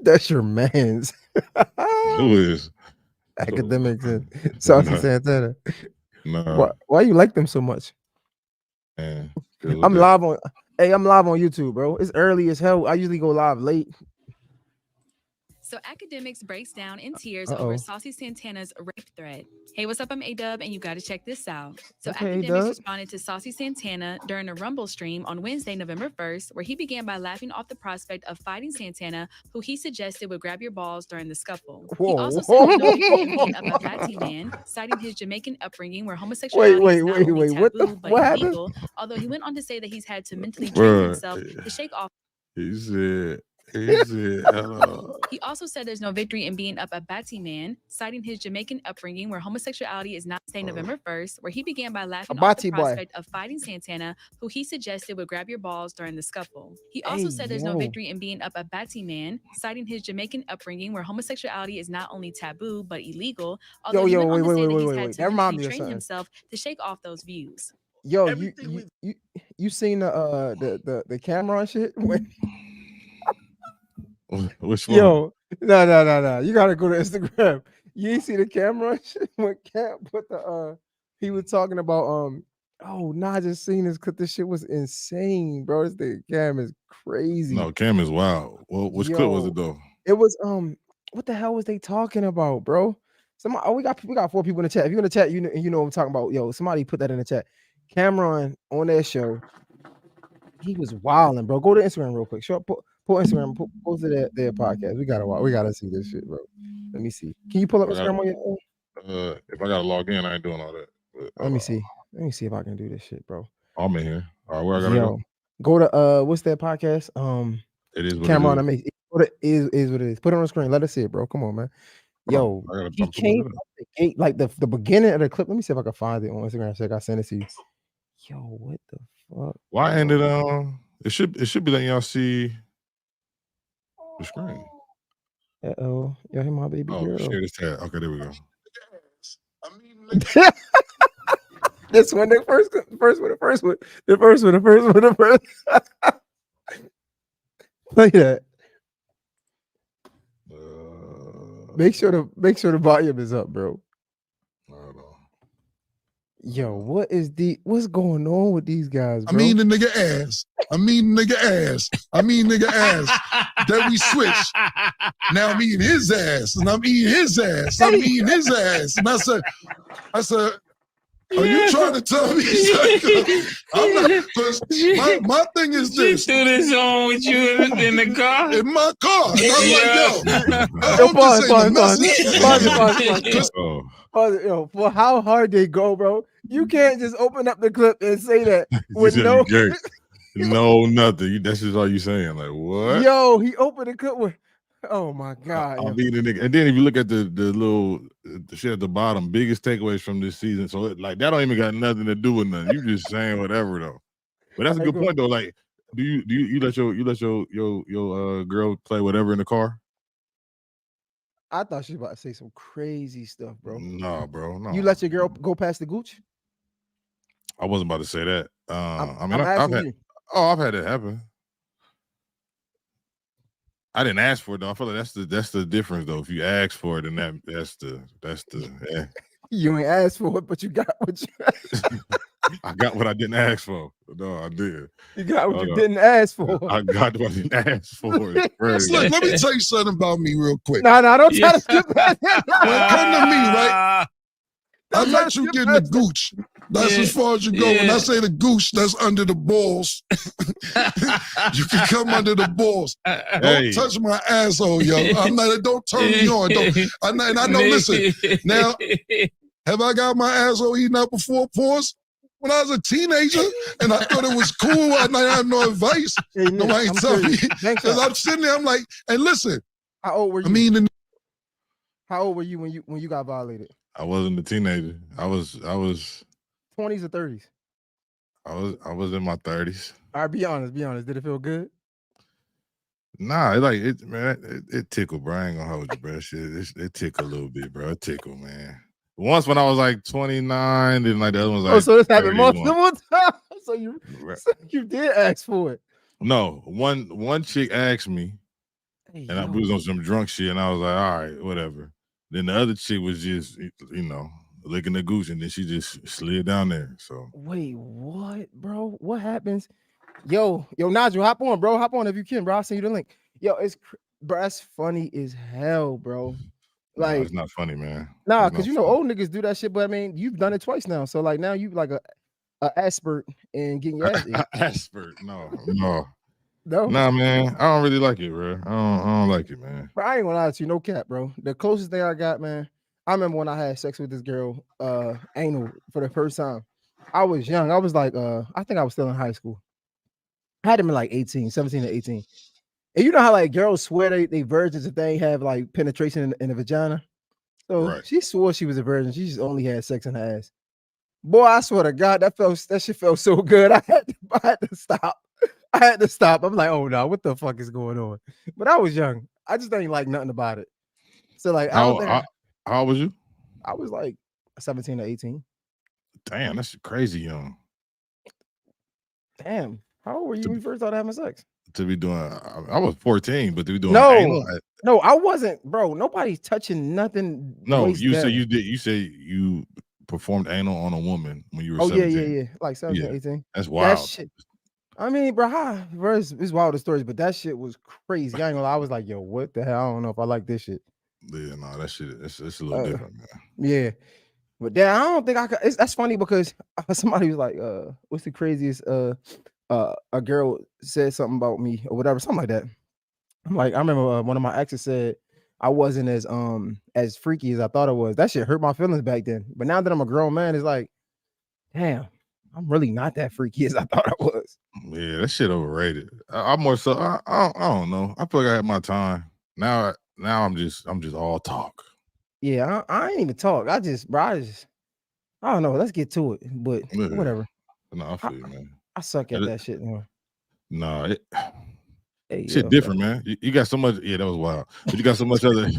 That's your man's. Who is? Academics and Saucy No, Santana. no, Why you like them so much? man. Cause what I'm the live on. Hey, I'm live on YouTube, bro. It's early as hell. I usually go live late. So Academics breaks down in tears Uh over oh. Saucy Santana's rape threat. Hey, what's up? I'm A-Dub, and you got to check this out. So Okay, Academics Doug. responded to Saucy Santana during a Rumble stream on Wednesday, November 1st, where he began by laughing off the prospect of fighting Santana, who he suggested would grab your balls during the scuffle. He Whoa. also said there's no victory in being a Bati man, citing his Jamaican upbringing where Wait, homosexuality is wait, not wait, only wait. taboo but What happened? illegal, although he went on to say that he's had to mentally train bro? himself to shake off. He said. He said, "Hello." He also said there's no victory in being a Bati man, citing his Jamaican upbringing where homosexuality is not say November 1st, where he began by A laughing off the Bati boy. prospect of fighting Santana, who he suggested would grab your balls during the scuffle. He Hey, also said there's no yo. victory in being a Bati man, citing his Jamaican upbringing where homosexuality is not only taboo but illegal, although Yo, he yo, went on wait, to wait, say wait, that wait, he's wait, had wait. to That remind mentally me of train something. himself to shake off those views. Yo, you seen the Cameron shit? Which one? Yo, no. You gotta go to Instagram. You ain't see the Cameron shit when Cam put he was talking about oh nah, I just seen this because this shit was insane, bro. This thing Cam is crazy. No, Cam is wild. Well, which clip was Yo, it though? it was what the hell was they talking about, bro? Somebody, oh, we got 4 people in the chat. If you're in the chat, you know what I'm talking about. Yo, somebody put that in the chat. Cameron on that show, he was wilding, bro. Go to Instagram real quick. Show up, pull Instagram, post to their podcast. We gotta see this shit, bro. Let me see. Can you pull up I got Instagram on your phone? if I gotta log in, I ain't doing all that. But Let hold me on, see. Let me see if I can do this shit, bro. I'm in here. All right, where I gotta go? Yo, go to what's that podcast? It is what it Cameron, is. I mean, go to is what it is. Put it on the screen. Let us see it, bro. Come on, man. Hold on, Yo, I gotta. he I'm pulling came it up. out the gate like the beginning of the clip. Let me see if I can find it on Instagram. So I send it to you. Yo, what the fuck, Why bro? ended it should be letting y'all see the screen. Oh, yo, hey, my baby Oh, girl. share this tab. Okay, there we go. This one, the first one. Play that. Make sure the volume is up, bro. Hold on. Yo, what's going on with these guys, I bro? mean the nigga ass. I mean nigga ass. I mean nigga ass. Then we switch. Now I'm eating his ass, and I'm eating his ass. I'm eating his ass, and I said, are you trying to tell me? I'm not. Because my thing is She this. threw this on with you in the car. In my car, and I'm like, yo, I Yo, hope this ain't a message. Pause. Yo, for how hard they go, bro. You can't just open up the clip and say that You with said no. no, nothing. That's just all you saying. Like what? Yo, he opened the clip with. Oh my god. I'll be the nigga. And then if you look at the little the shit at the bottom, biggest takeaways from this season. So like that don't even got nothing to do with nothing. You just saying whatever though. But that's a good point though. Like, do you let your girl play whatever in the car? I thought she was about to say some crazy stuff, bro. No, bro. No. You let your girl go past the gooch? I wasn't about to say that. I'm I've asking had you. I've had it happen. I didn't ask for it though. I feel like that's the difference though. If you ask for it, then that's the yeah. You ain't asked for it, but you got what you I got what I didn't ask for. No, I did. You got what you didn't ask for. I got what I didn't ask for. Look, let me tell you something about me real quick. No, don't try to skip that. When it come to me, right? I let you get in the gooch. That's as far as you go. When I say the gooch, that's under the balls. You can come under the balls. Don't touch my asshole, yo. Don't turn me on. And I know, listen, now, have I got my asshole eaten up before? Pause. When I was a teenager and I thought it was cool and I had no advice, nobody tell me. Because I'm sitting there, I'm like, and listen. How old were you? I mean, how old were you when you got violated? I wasn't a teenager. I was 20s or 30s? I was in my 30s. All right, be honest. Did it feel good? Nah, it tickled, bro. I ain't gonna hold you, bro. Shit, it tickled a little bit, bro. It tickled, man. Once when I was like 29, then like the other one's like. Oh, so this happened 31. multiple times. So you did ask for it. No, one chick asked me, Hey, and we was on some drunk shit, and I was like, all right, whatever. Then the other chick was just, licking the gooch, and then she just slid down there. So wait, what, bro? What happens? Yo, Nigel, hop on, bro. Hop on if you can, bro. I'll send you the link. Yo, bro, that's funny as hell, bro. no, Like, it's not funny, man. nah, It's because not old niggas do that shit, but I mean, you've done it twice now. So like now you like a expert in getting your ass ate. Expert. No. No, Nah, man. I don't really like it, bro. I don't like it, man. but I ain't gonna lie to you, no cap, bro. The closest thing I got, man, I remember when I had sex with this girl, anal for the first time. I was young. I was like, I think I was still in high school. I had him in like 17 or 18. And you know how like girls swear they virgins if they have like penetration in the vagina. So Right. she swore she was a virgin. She just only had sex in her ass. Boy, I swear to God, that shit felt so good. I had to stop. I had to stop. I'm like, oh no, what the fuck is going on? But I was young. I just didn't like nothing about it. So like, How old was you? I was like 17 or 18. Damn, that's crazy young. Damn. How old were you when you first started having sex? To be doing, I was 14, but to be doing No, I wasn't, bro. Nobody's touching nothing. No, you said you did. You say you performed anal on a woman when you were 17. Yeah. Like 17, 18. That's wild. That shit. I mean, bro, it's wild stories, but that shit was crazy. I ain't gonna lie. I was like, yo, what the hell? I don't know if I like this shit. Yeah, no, that shit, it's a little different, man. Yeah. But then I don't think I could. That's funny because somebody was like, what's the craziest a girl said something about me or whatever, something like that. I'm like, I remember one of my exes said I wasn't as freaky as I thought it was. That shit hurt my feelings back then. But now that I'm a grown man, it's like, damn, I'm really not that freaky as I thought I was. Yeah, that shit overrated. I'm more so. I don't know. I feel like I had my time. Now I'm just all talk. Yeah, I ain't even talk. I don't know. Let's get to it. But whatever. No, I feel you, man. I suck at that shit anymore. No, hey, shit different, man. You got so much. Yeah, that was wild. But you got so much other.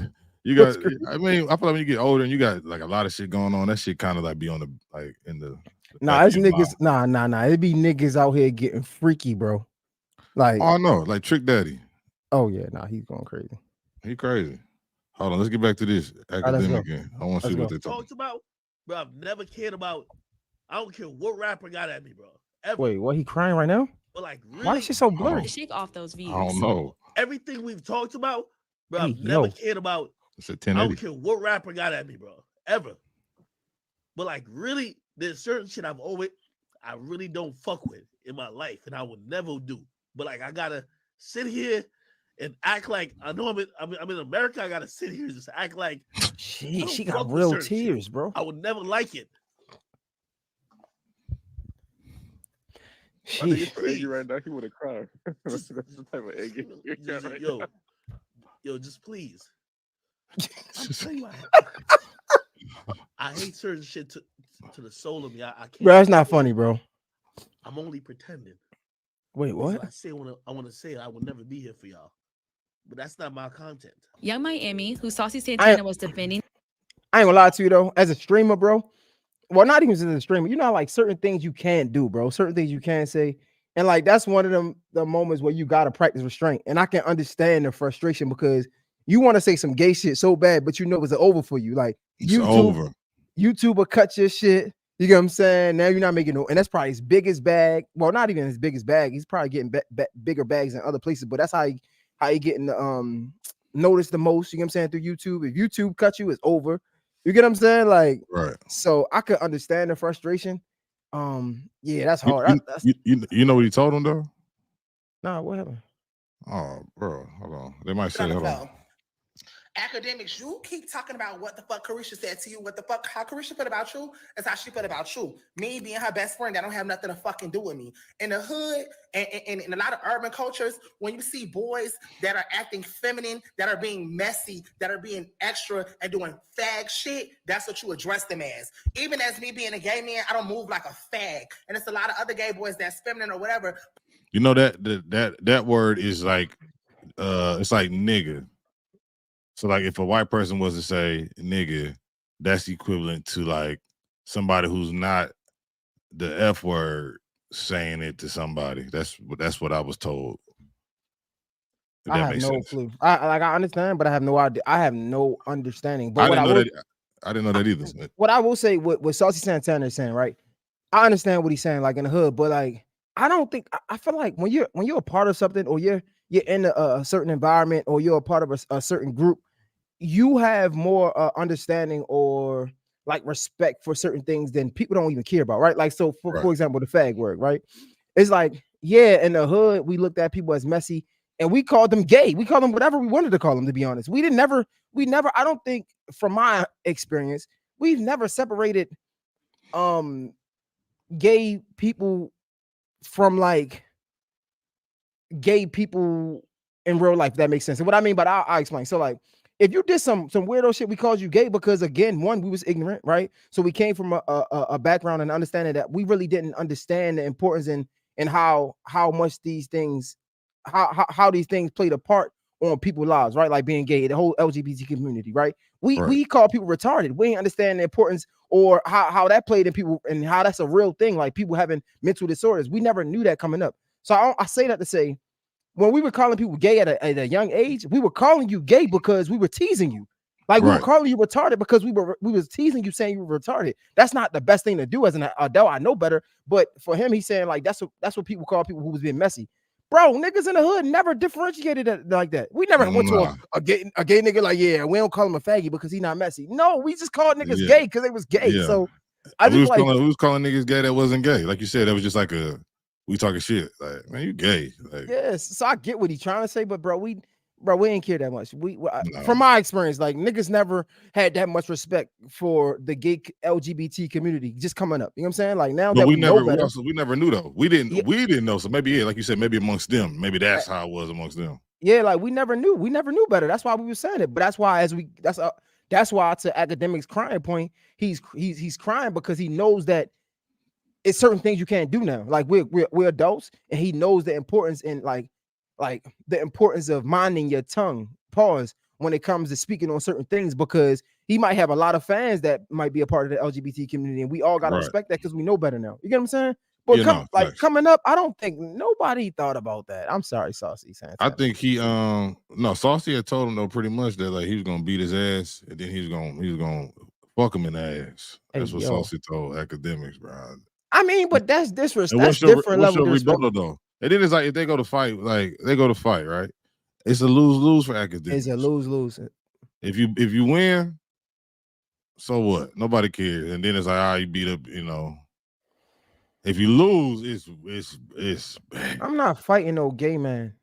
You got. I mean, I feel like when you get older and you got like a lot of shit going on, that shit kind of like be on the like in the. Nah, it's niggas. Nah. It be niggas out here getting freaky, bro. Like, oh no, like Trick Daddy. Oh yeah, nah, he's going crazy. He crazy. Hold on, let's get back to this academic again. I want to see what they talked about. Bro, I've never cared about. I don't care what rapper got at me, bro. Ever. Wait, what? He crying right now? But like, really, why is she so blurry? Shake off those views. I don't know. Everything we've talked about, bro, I've never cared about. It's a 1080. I don't care what rapper got at me, bro. Ever. But like, really, there's certain shit I really don't fuck with in my life, and I would never do. But like, I gotta sit here and act like I know I'm in America. I gotta sit here and just act like she got real tears, bro. I would never like it. He's angry right now. He would have cried. That's the type of anger you got right now. Yo, just please. I hate certain shit to the soul of me. I can't. Bro, that's not funny, bro. I'm only pretending. Wait, what? I say when I want to say I would never be here for y'all, but that's not my content. Young Miami, who Saucy Santana was defending. I ain't gonna lie to you though. As a streamer, bro. Well, not even as a streamer. You know, like certain things you can't do, bro. Certain things you can't say, and like that's one of the moments where you gotta practice restraint. And I can understand the frustration because you want to say some gay shit so bad, but you know it's over for you. Like YouTube will cut your shit. You get what I'm saying? Now you're not making no, and that's probably his biggest bag. Well, not even his biggest bag. He's probably getting bigger bags in other places, but that's how he getting the noticed the most. You get what I'm saying? Through YouTube. If YouTube cut you, it's over. You get what I'm saying? Like, right. So I could understand the frustration. Yeah, that's hard. You know what he told him though? Nah, what happened? Oh, bro, hold on. They might say, hold on. Academics, you keep talking about what the fuck Carisha said to you, what the fuck how Carisha put about you, that's how she put about you. Me being her best friend, that don't have nothing to fucking do with me. In the hood and in a lot of urban cultures, when you see boys that are acting feminine, that are being messy, that are being extra and doing fag shit, that's what you address them as. Even as me being a gay man, I don't move like a fag. And it's a lot of other gay boys that's feminine or whatever. You know that word is like it's like nigga. So like if a white person was to say nigga, that's equivalent to like somebody who's not the F word saying it to somebody. That's what I was told. If I that have makes no sense. clue. I understand, but I have no idea. I have no understanding. But I what didn't I know will, that. I didn't know that either. what I will say, what Saucy Santana is saying, right? I understand what he's saying, like in the hood, but like I don't think I feel like when you're a part of something, or you're in a certain environment, or you're a part of a certain group, you have more understanding or like respect for certain things than people don't even care about, right? Like, so for example, the fag word, right? It's like, yeah, in the hood, we looked at people as messy and we called them gay. We called them whatever we wanted to call them, to be honest. We never, I don't think, from my experience, we've never separated gay people from like gay people in real life. If that makes sense. And what I mean by that, I'll explain. So like, if you did some weirdo shit, we called you gay because, again, one, we was ignorant, right? So we came from a background and understanding that we really didn't understand the importance and how much these things, how these things played a part on people's lives, right? Like being gay, the whole LGBT community, right? We call people retarded. We ain't understand the importance or how that played in people and how that's a real thing, like people having mental disorders. We never knew that coming up. So I say that to say, when we were calling people gay at a young age, we were calling you gay because we were teasing you. Like we were calling you retarded because we was teasing you, saying you were retarded. That's not the best thing to do as an adult. I know better. But for him, he's saying like that's what people call people who was being messy. Bro, niggas in the hood never differentiated it like that. We never went to a gay nigga like, yeah, we don't call him a faggy because he's not messy. No, we just called niggas gay because they was gay. Yeah. So I we just was calling niggas gay that wasn't gay. Like you said, that was just like we talking shit. Like, man, you gay. Like, yes. So I get what he's trying to say, but bro, we ain't care that much. From my experience, like niggas never had that much respect for the gay LGBT community just coming up. You know what I'm saying? Like now that we know better, we never knew though. We didn't know. So maybe, like you said, maybe amongst them, maybe that's how it was amongst them. Yeah, like we never knew better. That's why we were saying it. But that's why that's why, to Academic's crying point, he's crying because he knows that it's certain things you can't do now. Like we're adults, and he knows the importance in like the importance of minding your tongue, pause, when it comes to speaking on certain things, because he might have a lot of fans that might be a part of the LGBT community, and we all gotta respect that because we know better now. You get what I'm saying? But coming up, I don't think nobody thought about that. I'm sorry, Saucy Santana. I think Saucy had told him though pretty much that like he was gonna beat his ass and then he was gonna fuck him in the ass. That's what Saucy told Academics, bro. I mean, but that's disrespect. That's different level of rebuttal though. And then it's like if they go to fight, right? It's a lose-lose for Academics. It's a lose-lose. If you win, so what? Nobody cares. And then it's like, you beat up, If you lose, it's bad. I'm not fighting no gay man.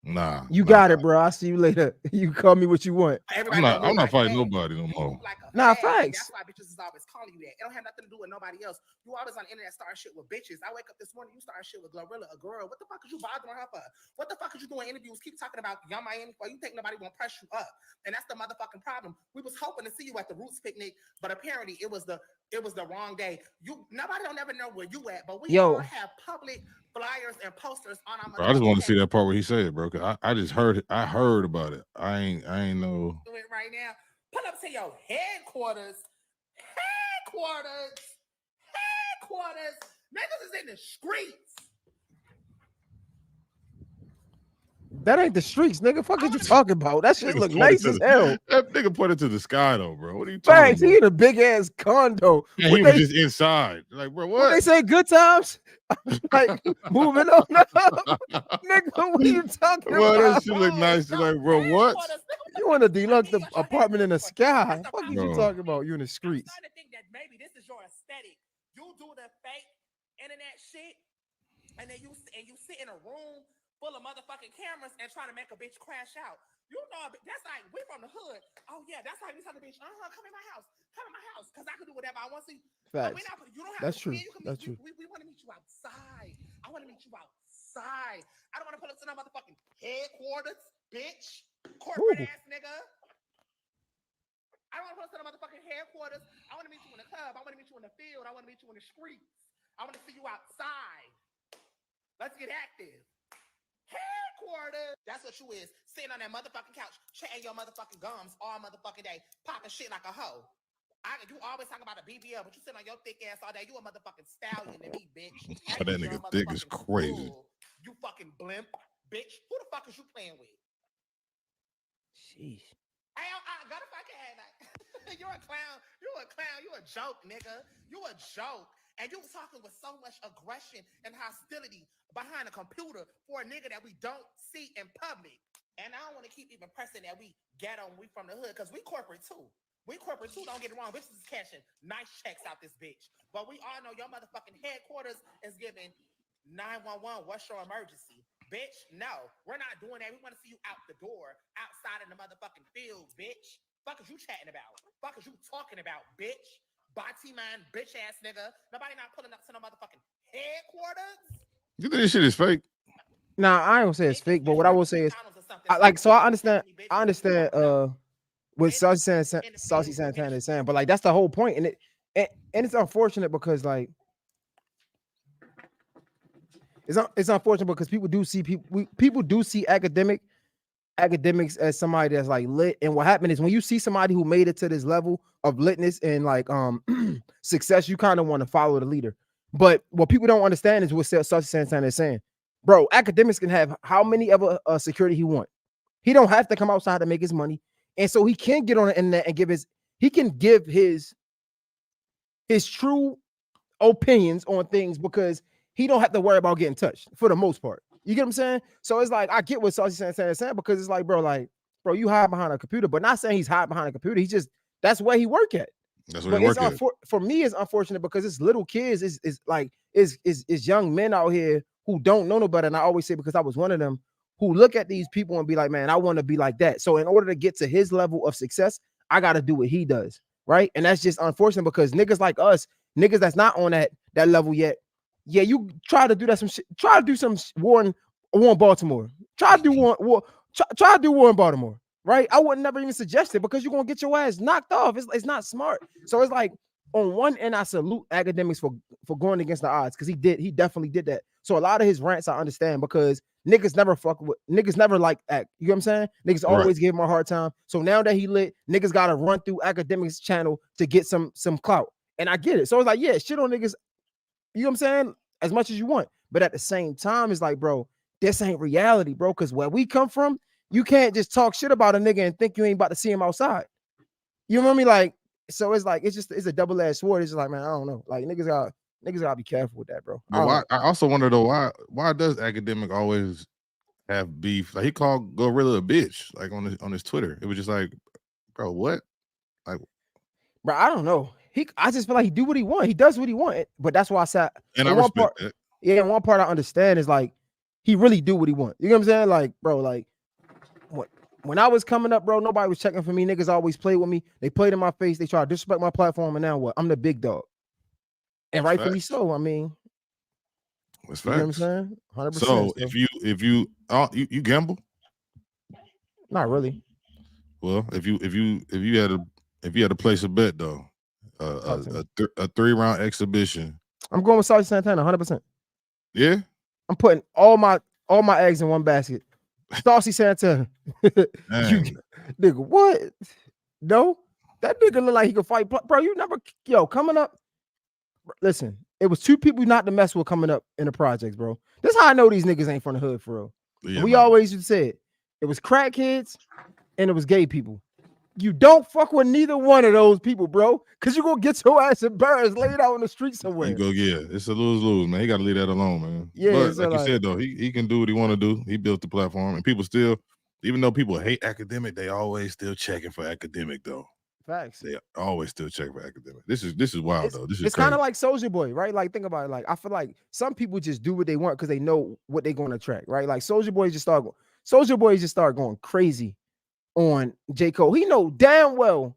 Nah. You got it, bro. I'll see you later. You call me what you want. I'm not fighting nobody no more. Nah, facts. That's why bitches is always calling you that. It don't have nothing to do with nobody else. You always on the internet starting shit with bitches. I wake up this morning, you starting shit with Glorilla, a girl. What the fuck is you bothering her for? What the fuck is you doing interviews? Keep talking about Young Miami for you think nobody gonna press you up. And that's the motherfucking problem. We was hoping to see you at the Roots picnic, but apparently it was the wrong day. Nobody don't ever know where you at, but we all have public flyers and posters on our. I just want to see that part where he said it, bro. Cause I just heard it. I heard about it. I ain't know. Do it right now. Pull up to your headquarters. Niggas is in the streets. That ain't the streets, nigga. Fuck is you talking about? That shit look nice as hell. That nigga pointed to the sky though, bro. What are you talking about? He in a big ass condo. Yeah, he was just inside. Like, bro, what? They say good times. Like moving on up. Nigga, what are you talking about? Well, that shit look nice. Like, bro, what? You in a deluxe apartment in the sky. What are you talking about? You in the streets. I'm starting to think that maybe this is your aesthetic. You do the fake internet shit, and then you sit in a room full of motherfucking cameras and trying to make a bitch crash out. You know, that's like, we from the hood. Oh yeah, that's how you tell the bitch, come in my house, because I can do whatever I want to. Facts. You don't have that's to. True. That's true. We want to meet you outside. I want to meet you outside. I don't want to pull up to no motherfucking headquarters, bitch, corporate ass nigga. I don't want to pull up to no motherfucking headquarters. I want to meet you in the club. I want to meet you in the field. I want to meet you in the streets. I want to see you outside. Let's get active. Headquarters. That's what you is. Sitting on that motherfucking couch, chatting your motherfucking gums all motherfucking day, popping shit like a hoe. You always talk about a BBL, but you sit on your thick ass all day. You a motherfucking stallion to me, bitch. That nigga thick is crazy. You fucking blimp, bitch. Who the fuck is you playing with? Jeez. Hey, I got a fucking head. You're a clown. You're a clown. You're a joke, nigga. You a joke. And you talking with so much aggression and hostility behind a computer for a nigga that we don't see in public. And I don't want to keep even pressing that we ghetto and we from the hood, because we corporate too. We corporate too, don't get it wrong. Bitches is cashing nice checks out this bitch. But we all know your motherfucking headquarters is giving 911, what's your emergency? Bitch, no, we're not doing that. We want to see you out the door, outside in the motherfucking field, bitch. Fuck is you chatting about? Fuck is you talking about, bitch? Body man, bitch ass nigga. Nobody not pulling up to the motherfucking headquarters. You think this shit is fake? Nah, I don't say it's fake, but what I will say is, I understand what Saucy Santana is saying, but like that's the whole point, and it's unfortunate because like it's unfortunate because people do see academics as somebody that's like lit, and what happened is when you see somebody who made it to this level of litness and like success, you kind of want to follow the leader. But what people don't understand is what Saucy Santana is saying. Bro, academics can have how many ever security he want. He don't have to come outside to make his money. And so he can get on the internet and give his true opinions on things because he don't have to worry about getting touched for the most part. You get what I'm saying? So it's like, I get what Saucy Santana is saying because it's like, bro, you hide behind a computer, but not saying he's hiding behind a computer. He's just, that's where he work at. That's where he work at. For me, it's unfortunate because it's little kids, is young men out here who don't know no better. And I always say, because I was one of them, who look at these people and be like, man, I want to be like that. So in order to get to his level of success, I got to do what he does. Right. And that's just unfortunate because niggas like us, niggas that's not on that level yet. Yeah, you try to do that try to do some war in Baltimore. Try to do war in Baltimore. Right. I would never even suggest it because you're going to get your ass knocked off. It's not smart. So it's like, on one end, I salute academics for going against the odds because he definitely did that. So a lot of his rants I understand because niggas never like act. You know what I'm saying? Niggas always give him a hard time. So now that he lit, niggas got to run through academics channel to get some clout. And I get it. So it's like, yeah, shit on niggas. You know what I'm saying? As much as you want. But at the same time, it's like, bro, this ain't reality, bro. Because where we come from, you can't just talk shit about a nigga and think you ain't about to see him outside. You know what I mean? Like, so it's like it's a double-edged sword. It's just like, man, I don't know. Like niggas gotta be careful with that, bro. I also wonder though, why does academic always have beef? Like he called Gorilla a bitch, like on his Twitter. It was just like, bro, what? Like, bro, I don't know. I just feel like he do what he want. He does what he want. But that's why I said, and I respect that. Yeah, and one part I understand is like he really do what he want. You know what I'm saying? Like, bro, like when I was coming up, bro, nobody was checking for me. Niggas always played with me. They played in my face. They try to disrespect my platform. And now what? I'm the big dog. And that's rightfully facts. so. I mean, that's you know facts. what I'm saying? 100%. So if you gamble? Not really. Well, if you had to place a bet though, a 3-round exhibition. I'm going with Saucy Santana, 100%. Yeah? I'm putting all my eggs in one basket. Saucy Santana. Nigga, what? No, that nigga look like he could fight, bro. You never, coming up. Listen, it was 2 people not to mess with coming up in the projects, bro. That's how I know these niggas ain't from the hood for real. Yeah, we always used to say it was crackheads and it was gay people. You don't fuck with neither one of those people, bro, because you're gonna get your ass embarrassed laid out on the street somewhere. It's a lose-lose, man. He got to leave that alone, man. Yeah, but like you said though, he can do what he want to do. He built the platform, and people still, even though people hate academic, they always still checking for academic though. Facts. They always still check for academic. This is wild though. This is kind of like Soulja Boy, right? Like think about it. Like I feel like some people just do what they want because they know what they're going to attract, right? Like Soulja Boy just start going crazy on J. Cole. He know damn well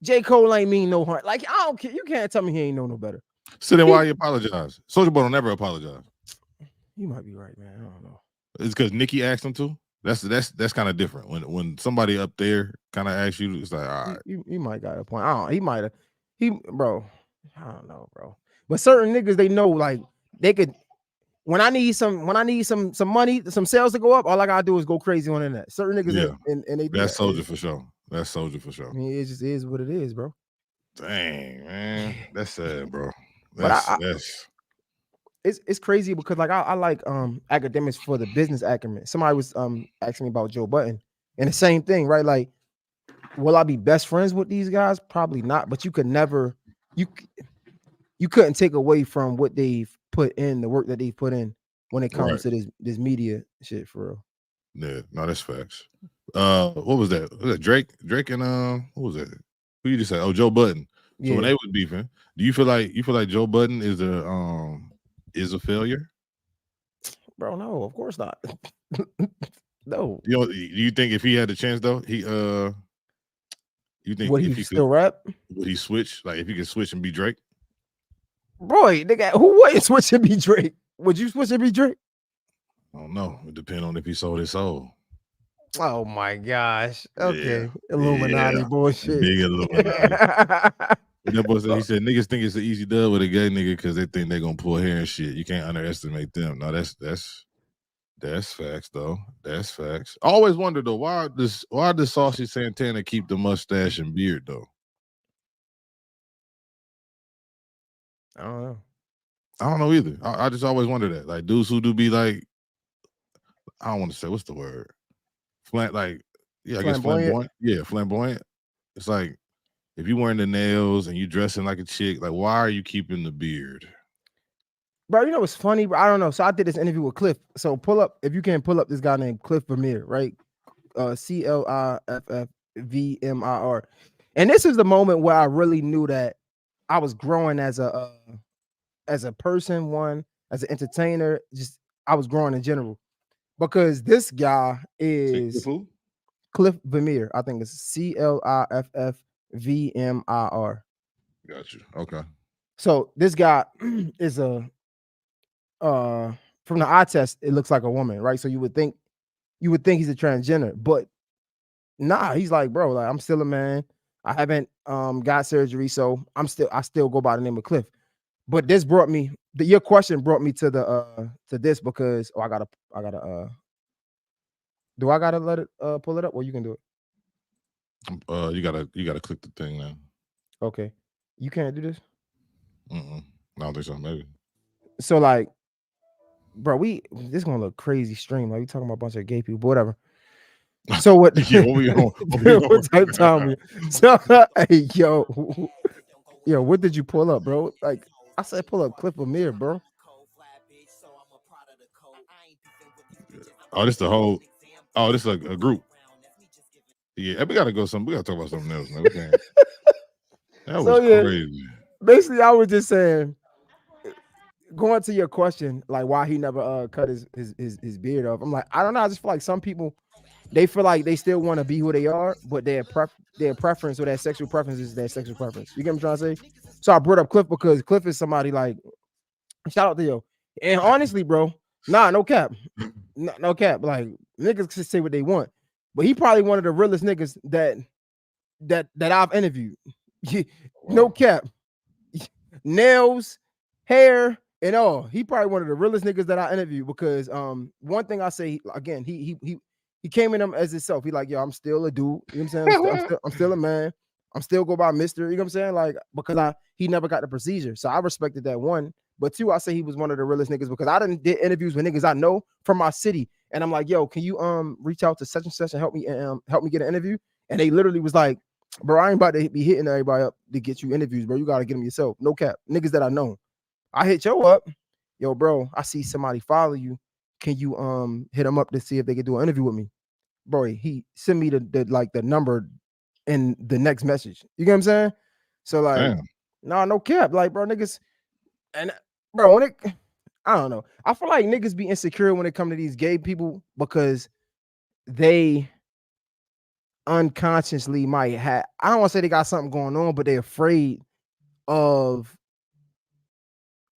J. Cole ain't mean no harm. Like, I don't care. You can't tell me he ain't know no better. So then why he apologize? Soulja Boy don't never apologize. You might be right, man. I don't know. It's because Nicki asked him to. That's kind of different. When somebody up there kind of asks you, it's like, all right. You might got a point. I don't know, bro. But certain niggas, they know, like, they could. When I need some money, some sales to go up, all I gotta do is go crazy on the internet. Certain niggas, and they do that's that. Soulja for sure. That's Soulja for sure. I mean, it just is what it is, bro. Dang, man, that's sad, bro. It's crazy because like I like academics for the business acumen. Somebody was asking me about Joe Budden, and the same thing, right? Like will I be best friends with these guys? Probably not. But you could never, you couldn't take away from what they've put in, the work that they've put in when it comes to this media shit for real. Yeah, no, that's facts. What was that? Was that Drake? Drake and what was that? Who you just said? Oh, Joe Budden. So when they was beefing, do you feel like Joe Budden is a failure? Bro, no, of course not. No. Do you think if he had the chance though, you think would if he he still could, rap? would he switch? Like if he could switch and be Drake? Boy, nigga, who wouldn't switch and be Drake? Would you switch and be Drake? I don't know. It depends on if he sold his soul. Oh my gosh. Okay. Yeah. Illuminati bullshit. Big Illuminati. That boy said, he said niggas think it's an easy dub with a gay nigga because they think they're gonna pull hair and shit. You can't underestimate them. No, that's facts though. That's facts. I always wonder though, why does Saucy Santana keep the mustache and beard though? I don't know. I don't know either. I just always wonder that. Like dudes who do be like, I don't want to say what's the word. I guess flamboyant. Yeah, flamboyant. It's like if you wearing the nails and you dressing like a chick, like why are you keeping the beard? Bro, you know what's funny? Bro? I don't know. So I did this interview with Cliff. So if you can pull up this guy named Cliff Vermeer, right? CLIFFVMIR. And this is the moment where I really knew that I was growing as a person, one, as an entertainer. Just I was growing in general. Because this guy is Cliff Vermeer. I think it's CLIFFVMIR. Got you. Okay. So this guy is from the eye test, it looks like a woman, right? So you would think he's a transgender, but nah, he's like, bro, like I'm still a man. I haven't got surgery, so I still go by the name of Cliff. But this brought me your question brought me to the to this because I gotta do I gotta let it pull it up or you can do it? You gotta click the thing now. Okay. You can't do this? I don't think so, maybe. So like, bro, this is gonna look crazy stream. Like we talking about a bunch of gay people, but whatever. So what yeah, what type time so hey yo, what did you pull up, bro? Like I said pull up Cliff Vermeer, bro. Oh, this the whole. Oh, this is a group. Yeah, we gotta talk about something else, man. That was crazy. Basically, I was just saying, going to your question, like why he never cut his beard off. I'm like, I don't know. I just feel like some people they feel like they still want to be who they are, but their preference or their sexual preference is their sexual preference. You get what I'm trying to say? So I brought up Cliff because Cliff is somebody like, shout out to you. And honestly, bro, no cap. No cap. Like niggas can say what they want, but he probably one of the realest niggas that I've interviewed. No cap. Nails, hair, and all. He probably one of the realest niggas that I interviewed because one thing I say again, he came in him as himself. He like, yo, I'm still a dude. You know what I'm saying? I'm still a man. I'm still go by Mr. You know what I'm saying? Like, because he never got the procedure. So I respected that one. But two, I say he was one of the realest niggas because I did interviews with niggas I know from my city. And I'm like, yo, can you reach out to such and such and help me get an interview? And they literally was like, bro, I ain't about to be hitting everybody up to get you interviews, bro. You gotta get them yourself. No cap. Niggas that I know. I hit yo up. Yo, bro, I see somebody follow you. Can you hit them up to see if they can do an interview with me? Bro, he sent me the number in the next message. You get what I'm saying? So like, no cap. Like, bro, niggas, and bro, I don't know. I feel like niggas be insecure when it come to these gay people because they unconsciously might have, I don't want to say they got something going on, but they're afraid of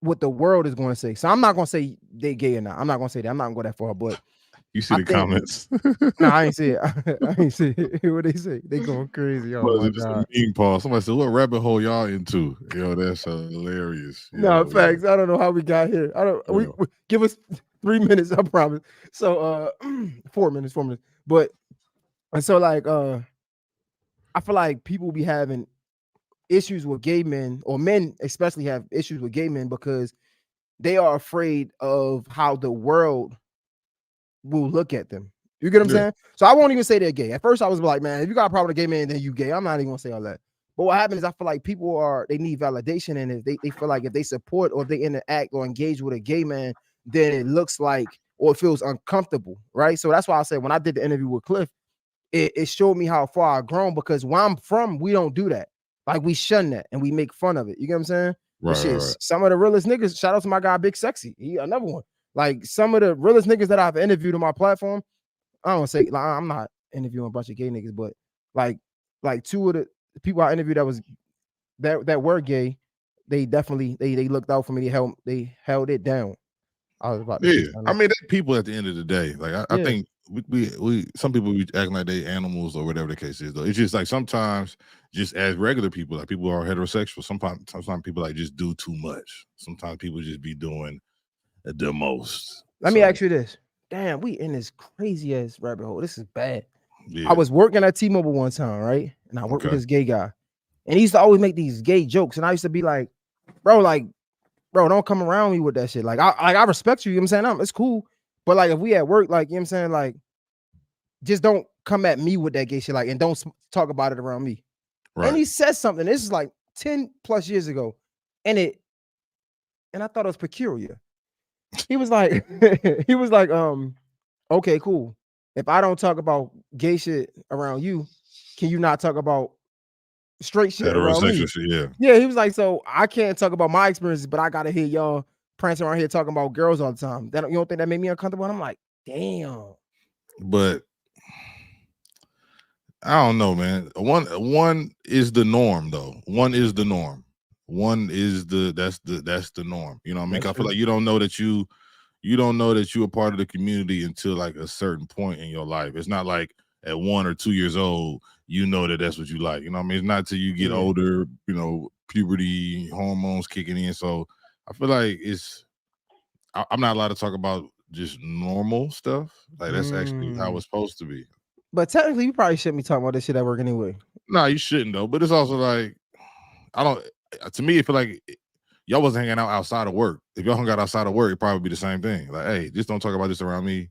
what the world is going to say. So I'm not going to say they gay or not. I'm not going to say that. I'm not going to go that far, but you see the comments. No, I ain't see it. I ain't see it. What they say? They going crazy. Oh my God. Paul. Somebody said, what rabbit hole y'all into? Yo, that's hilarious. No, facts. I don't know how we got here. We give us 3 minutes, I promise. So 4 minutes. But and so like I feel like people be having issues with gay men, or men especially have issues with gay men because they are afraid of how the world will look at them. You get what I'm saying? So I won't even say they're gay. At first, I was like, man, if you got a problem with a gay man, then you gay. I'm not even gonna say all that. But what happens is I feel like people they need validation, and if they feel like if they support or if they interact or engage with a gay man, then it looks like or it feels uncomfortable, right? So that's why I said when I did the interview with Cliff, it showed me how far I've grown because where I'm from, we don't do that. Like we shun that and we make fun of it. You get what I'm saying? Right. Some of the realest niggas, shout out to my guy Big Sexy. He another one. Like some of the realest niggas that I've interviewed on my platform. I don't say like I'm not interviewing a bunch of gay niggas, but like two of the people I interviewed that were gay, they definitely they looked out for me. They held it down. I was about to I mean, they're people at the end of the day. Like I think we some people be acting like they animals or whatever the case is. Though it's just like sometimes, just as regular people, like people are heterosexual. Sometimes people like just do too much. Sometimes people just be doing the most. Let me ask you this. Damn, we in this crazy ass rabbit hole. This is bad. Yeah. I was working at T-Mobile one time, right? And I worked with this gay guy. And he used to always make these gay jokes. And I used to be like, bro, don't come around me with that shit. Like I respect you, you know what I'm saying? It's cool. But like if we at work, like, you know what I'm saying? Like, just don't come at me with that gay shit. Like, and don't talk about it around me. Right. And he said something. This is like 10 plus years ago. And I thought it was peculiar. He was like, okay, cool. If I don't talk about gay shit around you, can you not talk about straight shit around me? Shit, yeah. He was like, so I can't talk about my experiences, but I gotta hear y'all prancing around here talking about girls all the time. You don't think that made me uncomfortable? And I'm like, damn. But I don't know, man. One is the norm, though. One is the norm. That's the norm. You know what I mean? I feel like you don't know that you're a part of the community until like a certain point in your life. It's not like at 1 or 2 years old, you know that's what you like. You know what I mean? It's not till you get older, you know, puberty, hormones kicking in. So I feel like I'm not allowed to talk about just normal stuff. Like that's actually how it's supposed to be. But technically, you probably shouldn't be talking about this shit at work anyway. No, you shouldn't though. But it's also like, to me, I feel like y'all wasn't hanging out outside of work. If y'all hung out outside of work, it'd probably be the same thing. Like, hey, just don't talk about this around me.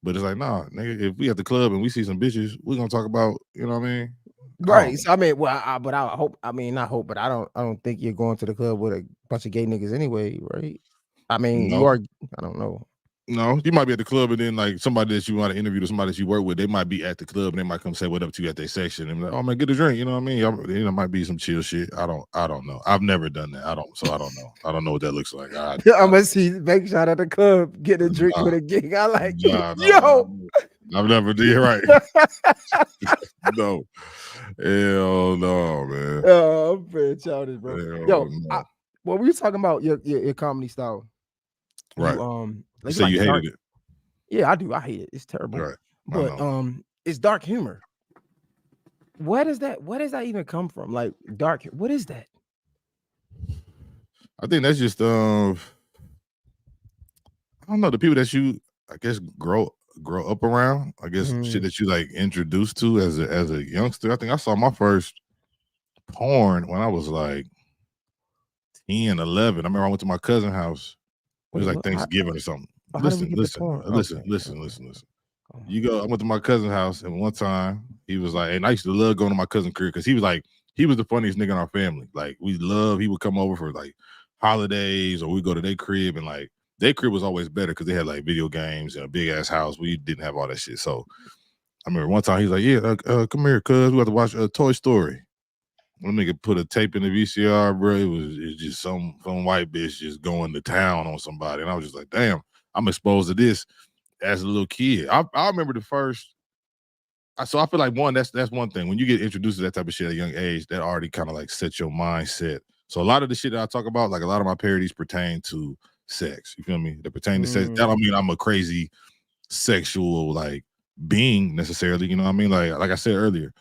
But it's like, nah, nigga, if we at the club and we see some bitches, we're gonna talk about, you know what I mean? Right. So I mean, well, I hope, I mean, not hope, but I don't think you're going to the club with a bunch of gay niggas anyway, right? I mean, you are, I don't know. No, you might be at the club and then like somebody that you want to interview or somebody that you work with, they might be at the club and they might come say what up to you at their section and be like, oh man, get a drink, you know what I mean? You know, might be some chill shit. I don't know. I've never done that. I don't know. I don't know what that looks like. I'm gonna see Bankshot at the club, get a drink with a gig. I like yo. I've never did right. No. Hell no, man. Oh, I'm pretty childish, bro. Hell well, we were talking about your comedy style. Right. You say you hated it. Yeah, I do. I hate it. It's terrible. Right. But it's dark humor. Where does that even come from? Like dark, what is that? I think that's just I don't know, the people that you I guess grow up around. I guess shit that you like introduced to as a youngster. I think I saw my first porn when I was like 10, 11. I remember I went to my cousin's house. It was like Thanksgiving or something. Listen. You go, I went to my cousin's house, and one time he was like, and I used to love going to my cousin's crib because he was the funniest nigga in our family. Like he would come over for like holidays, or we go to their crib, and like their crib was always better because they had like video games and a big ass house. We didn't have all that shit. So I remember one time he's like, yeah, come here, cuz we got to watch Toy Story. One nigga put a tape in the VCR, bro. It's just some white bitch just going to town on somebody. And I was just like, damn, I'm exposed to this as a little kid. I remember the first. So I feel like that's one thing. When you get introduced to that type of shit at a young age, that already kind of like sets your mindset. So a lot of the shit that I talk about, like a lot of my parodies pertain to sex. You feel me? They pertain to sex. That don't mean I'm a crazy sexual like being necessarily. You know what I mean? Like I said earlier.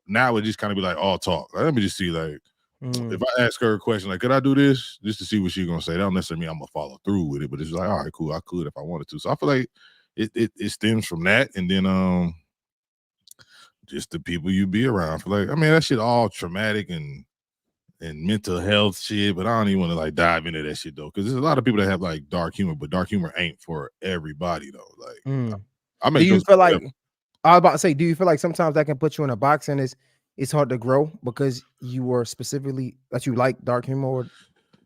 Now it just kind of be like all talk. Like, let me just see, like, if I ask her a question, like, could I do this? Just to see what she's gonna say. That don't necessarily mean I'm gonna follow through with it, but it's like, all right, cool, I could if I wanted to. So I feel like it stems from that, and then just the people you be around. I feel like, I mean, that shit all traumatic and mental health shit, but I don't even want to like dive into that shit though, because there's a lot of people that have like dark humor, but dark humor ain't for everybody though. Like I Do make you jokes. feel like I was about to say? Do you feel like sometimes that can put you in a box and it's hard to grow because you were specifically that you like dark humor? Or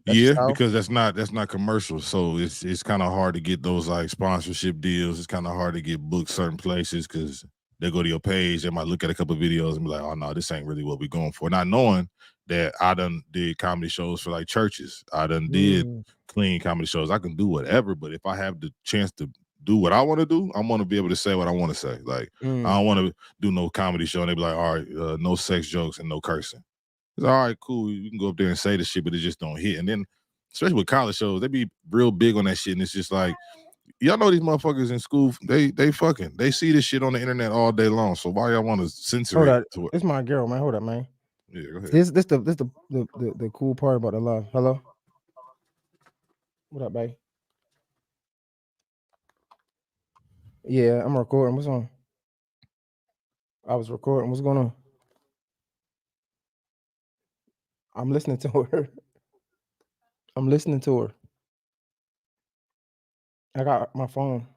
that's your Yeah, style? because that's not commercial, so it's kind of hard to get those like sponsorship deals. It's kind of hard to get booked certain places because they go to your page, they might look at a couple of videos and be like, "Oh no, this ain't really what we're going for." Not knowing that I done did comedy shows for like churches, I done did Mm, clean comedy shows. I can do whatever, but if I have the chance to do what I want to do, I want to be able to say what I want to say. Like I mm. don't want to do no comedy show and they be like, "All right, no sex jokes and no cursing." It's all right, cool. You can go up there and say the shit, but it just don't hit. And then, especially with college shows, they be real big on that shit. And it's just like, y'all know these motherfuckers in school, they fucking, they see this shit on the internet all day long. So why y'all want to censor Hold it up, to it? it's my girl, man. Hold up, man. Yeah, go ahead. This the cool part about the love. Hello, what up, babe? Yeah, I'm recording. What's on? I was recording. What's going on? I'm listening to her. I'm listening to her. I got my phone.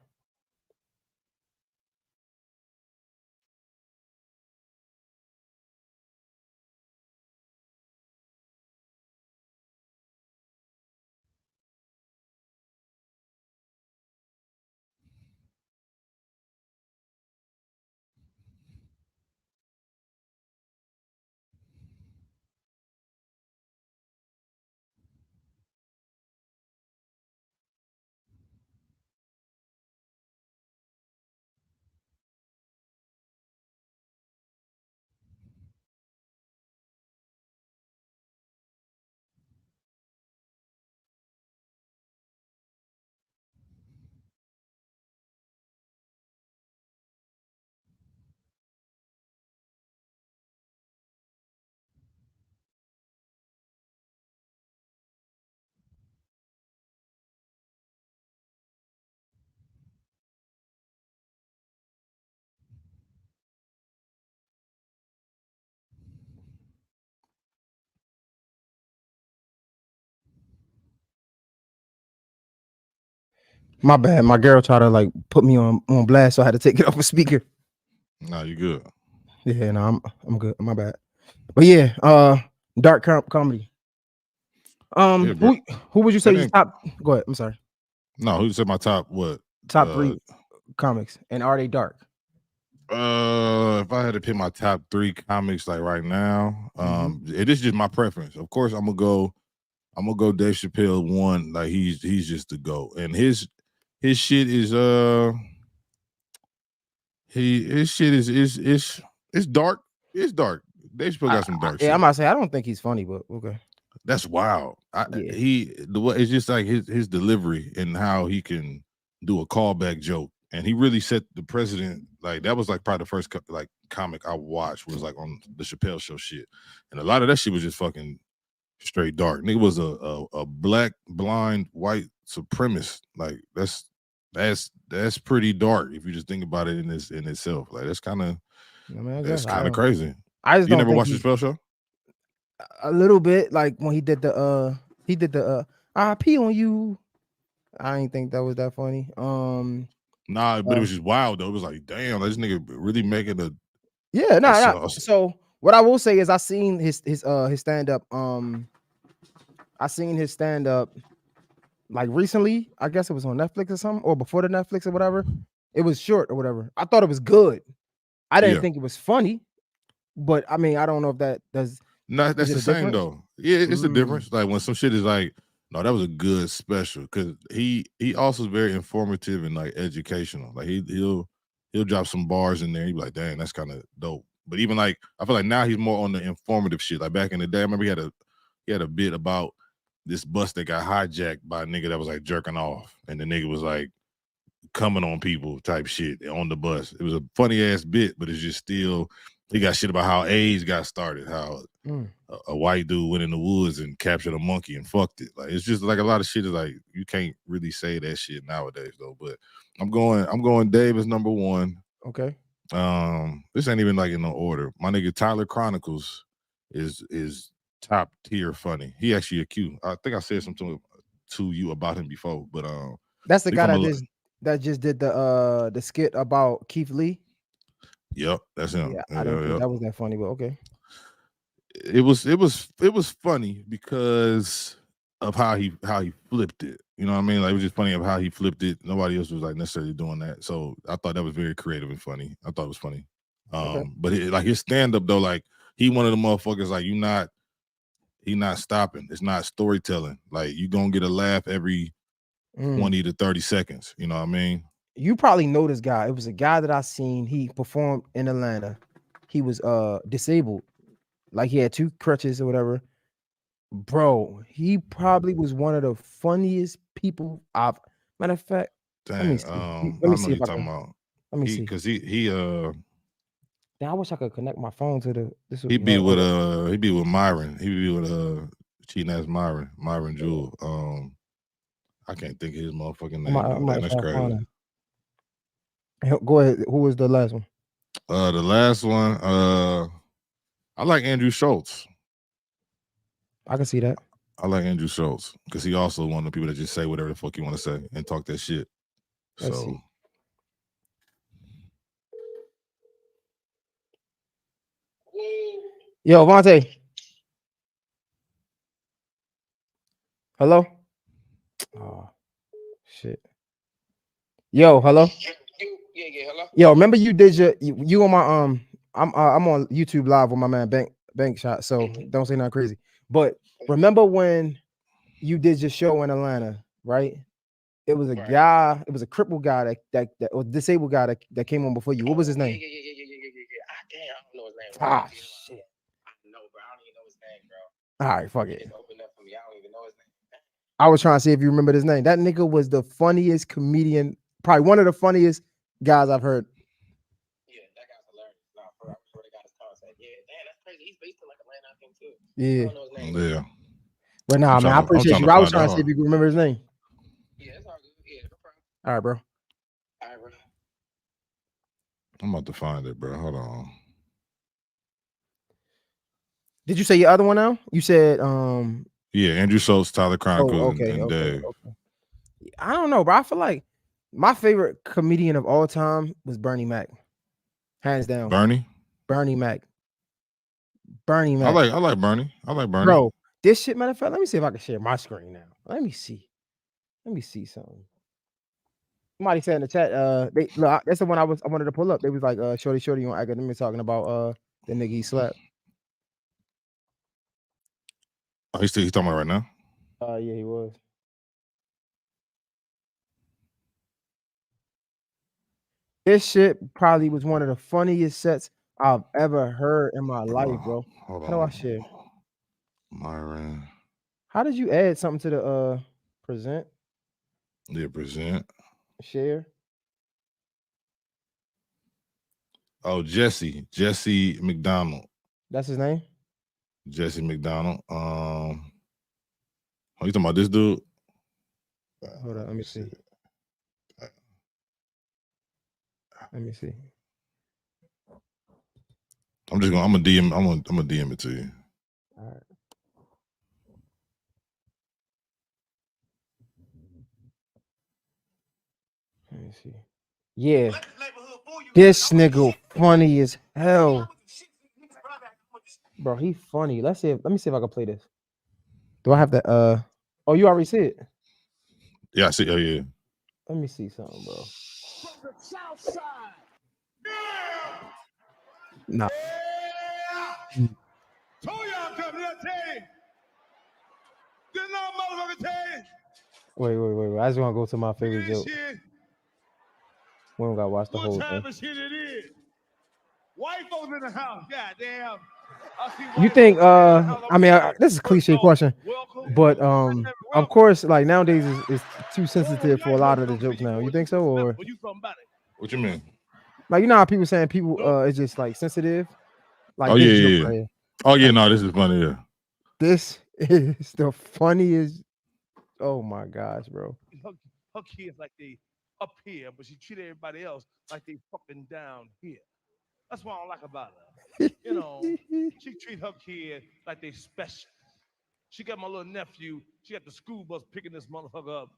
My bad. My girl tried to like put me on blast, so I had to take it off a speaker. Nah, you good. Yeah, no, I'm good. My bad. But yeah, dark comedy. Yeah, bro. Who would you say That is ain't, top? Go ahead. I'm sorry. no, who said my top what? Top three comics, and are they dark? If I had to pick my top 3 comics like right now, it is just my preference. Of course, I'm gonna go Dave Chappelle one. Like he's just the GOAT. And his shit is his shit is it's dark. It's dark. Dave Chappelle got some dark Yeah, shit. I'm about to say I don't think he's funny, but okay. That's wild. Yeah. It's just like his delivery and how he can do a callback joke. And he really set the precedent. Like that was like probably the first like comic I watched was like on the Chappelle show shit. And a lot of that shit was just fucking straight dark. Nigga was a black, blind, white supremacist. Like that's pretty dark if you just think about it in itself. Like that's kind of I mean, I that's guess kind of crazy. I just You don't never think watched the Chappelle show? a little bit like when he did the I pee on you. I didn't think that was that funny. Nah, but it was just wild though. It was like, damn, this nigga really making a Yeah, no, a- no. So what I will say is I seen his stand up. I seen his stand up like recently. I guess it was on Netflix or something, or before the Netflix or whatever. It was short or whatever. I thought it was good. I didn't Yeah. think it was funny, but I mean, I don't know if that does. No, that's it the a same difference? though. Yeah, it's the Mm. difference. Like when some shit is like, no, that was a good special because he also is very informative and like educational. Like he'll drop some bars in there. He'd be like, dang, that's kind of dope. But even like I feel like now he's more on the informative shit. Like back in the day, I remember he had a bit about this bus that got hijacked by a nigga that was like jerking off, and the nigga was like coming on people type shit on the bus. It was a funny ass bit, but it's just still he got shit about how AIDS got started, how a white dude went in the woods and captured a monkey and fucked it. Like it's just like a lot of shit is like you can't really say that shit nowadays though. But I'm going Dave as number 1. Okay. This ain't even like in no order. My nigga Tyler Chronicles is top tier funny. He actually a Q. I think I said something to you about him before, but That's the he guy from that a- is that just did the skit about Keith Lee. Yep, that's him. Yeah, I didn't think that was that funny, but okay. It was funny because of how he flipped it. You know what I mean? Like, it was just funny of how he flipped it. Nobody else was like necessarily doing that. So I thought that was very creative and funny. I thought it was funny. Okay. But like his stand up though, like he one of the motherfuckers like he not stopping. It's not storytelling. Like you gonna get a laugh every 20 to 30 seconds. You know what I mean? You probably know this guy. It was a guy that I seen. He performed in Atlanta. He was disabled, like he had 2 crutches or whatever. Bro, he probably was one of the funniest people I've. Matter of fact, let me Dang, see. I Let me know see if you're I talking can. about. Let me see. Because he Now I wish I could connect my phone to the. This would he be hold with on. he be with Myron. He be with cheating ass Myron Jewel. I can't think of his motherfucking I name though. might That's try to find crazy. him. Go ahead. Who was the last one? The last one, I like Andrew Schultz. I can see that. I like Andrew Schultz because he also one of the people that just say whatever the fuck you want to say and talk that shit. Let's see. Yo, Vontae. Hello? Oh, shit. Yo, hello? Yeah, hello? Yo, remember you did you on my I'm on YouTube live with my man Bankshot, so don't say nothing crazy. But remember when you did your show in Atlanta, right? It was a guy, it was a crippled guy that or disabled guy that came on before you. What was his name? Yeah. Damn, I don't know his name. Ah, shit. I know, bro. I don't even know his name, bro. All right, fuck He it. just opened up for me. I don't even know his name. I was trying to see if you remember his name. That nigga was the funniest comedian, probably one of the funniest guys I've heard. Yeah, that guy's hilarious. No, for I swear to God, his concept. Yeah, damn, that's crazy. He's based in like Atlanta, I think too. Yeah. I don't know his name. Yeah. But nah, man, I appreciate you. I was trying to see if you can remember his name. Yeah, it's all good. Yeah, no problem. All right, bro. All right, bro. I'm about to find it, bro. Hold on. Did you say your other one now? You said yeah, Andrew Schultz, Tyler Chronicles, and Dave. Okay. I don't know, bro. I feel like my favorite comedian of all time was Bernie Mac. Hands down. Bernie Mac. I like Bernie. I like Bernie. Bro, this shit, matter of fact, let me see if I can share my screen now. Let me see something. Somebody said in the chat, look, that's the one I wanted to pull up. They was like, shorty on academic talking about the nigga he slapped. Oh, he's talking about right now? Yeah, he was. This shit probably was one of the funniest sets I've ever heard in my life, bro. How do I share? Myron. How did you add something to the present? Yeah, present. Share. Oh, Jesse McDonald. That's his name? Jesse McDonald. Oh, you talking about this dude? Hold on, let me see. Let me see. I'm gonna DM it to you. All right. Let me see. Yeah. This nigga funny as hell. Bro, he funny. Let me see if I can play this. Do I have that? Oh, you already see it? Yeah, I see. Oh, yeah. Let me see something, bro. From the south side. Nah. Told y'all come to that team. Didn't know motherfucker team. Wait. I just want to go to my favorite joke. We don't gotta watch the whole thing. Shit it is. White folks in the house. Goddamn. You think I mean this is a cliche question, but of course, like nowadays is too sensitive for a lot of the jokes now. You think so, or what you mean? Like, you know how people saying people it's just like sensitive? Like, oh this yeah, joke yeah. right here. Oh yeah, no, this is funny. Yeah. This is the funniest. Oh my gosh, bro. Her kids like they up here, but she treat everybody else like they fucking down here. That's what I don't like about her. You know, she treat her kid like they special. She got my little nephew. She got the school bus picking this motherfucker up,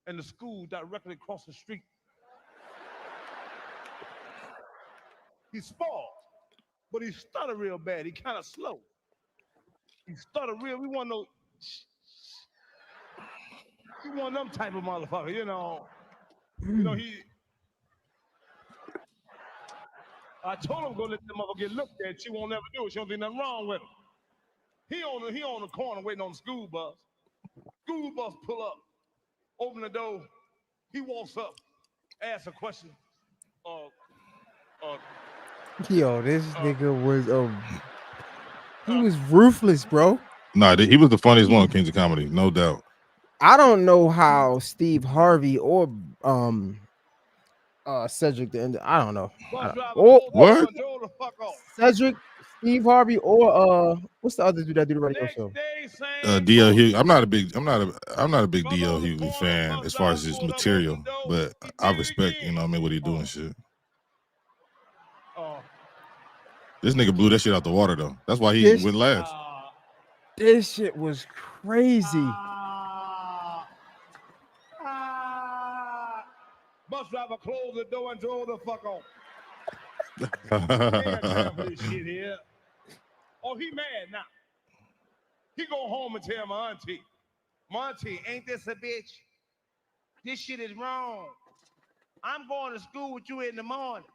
and the school directly across the street He's spoiled, but he stutter real bad. He kind of slow. He stutter real. We want no. You want them type of motherfucker, you know. You know he. I told him go let that mother get looked at. She won't never do it. She don't think nothing wrong with him. He on the corner waiting on the school bus. School bus pull up, open the door. He walks up, asks a question. Yo, this nigga was he was ruthless, bro. Nah, he was the funniest one, Kings of Comedy, no doubt. I don't know how Steve Harvey or Cedric the end. I don't know. What? Cedric, Steve Harvey, or what's the other dude that do the radio show? D.L. Hughley. I'm not a big D.L. Hughley fan as far as his material, but I respect, you know what I mean, what he doing shit. This nigga blew that shit out the water though. That's why he went last. This shit was crazy. Bus driver closed the door and drove the fuck on. He ain't got time for this shit here. Oh, he mad now. He go home and tell my auntie, ain't this a bitch? This shit is wrong. I'm going to school with you in the morning.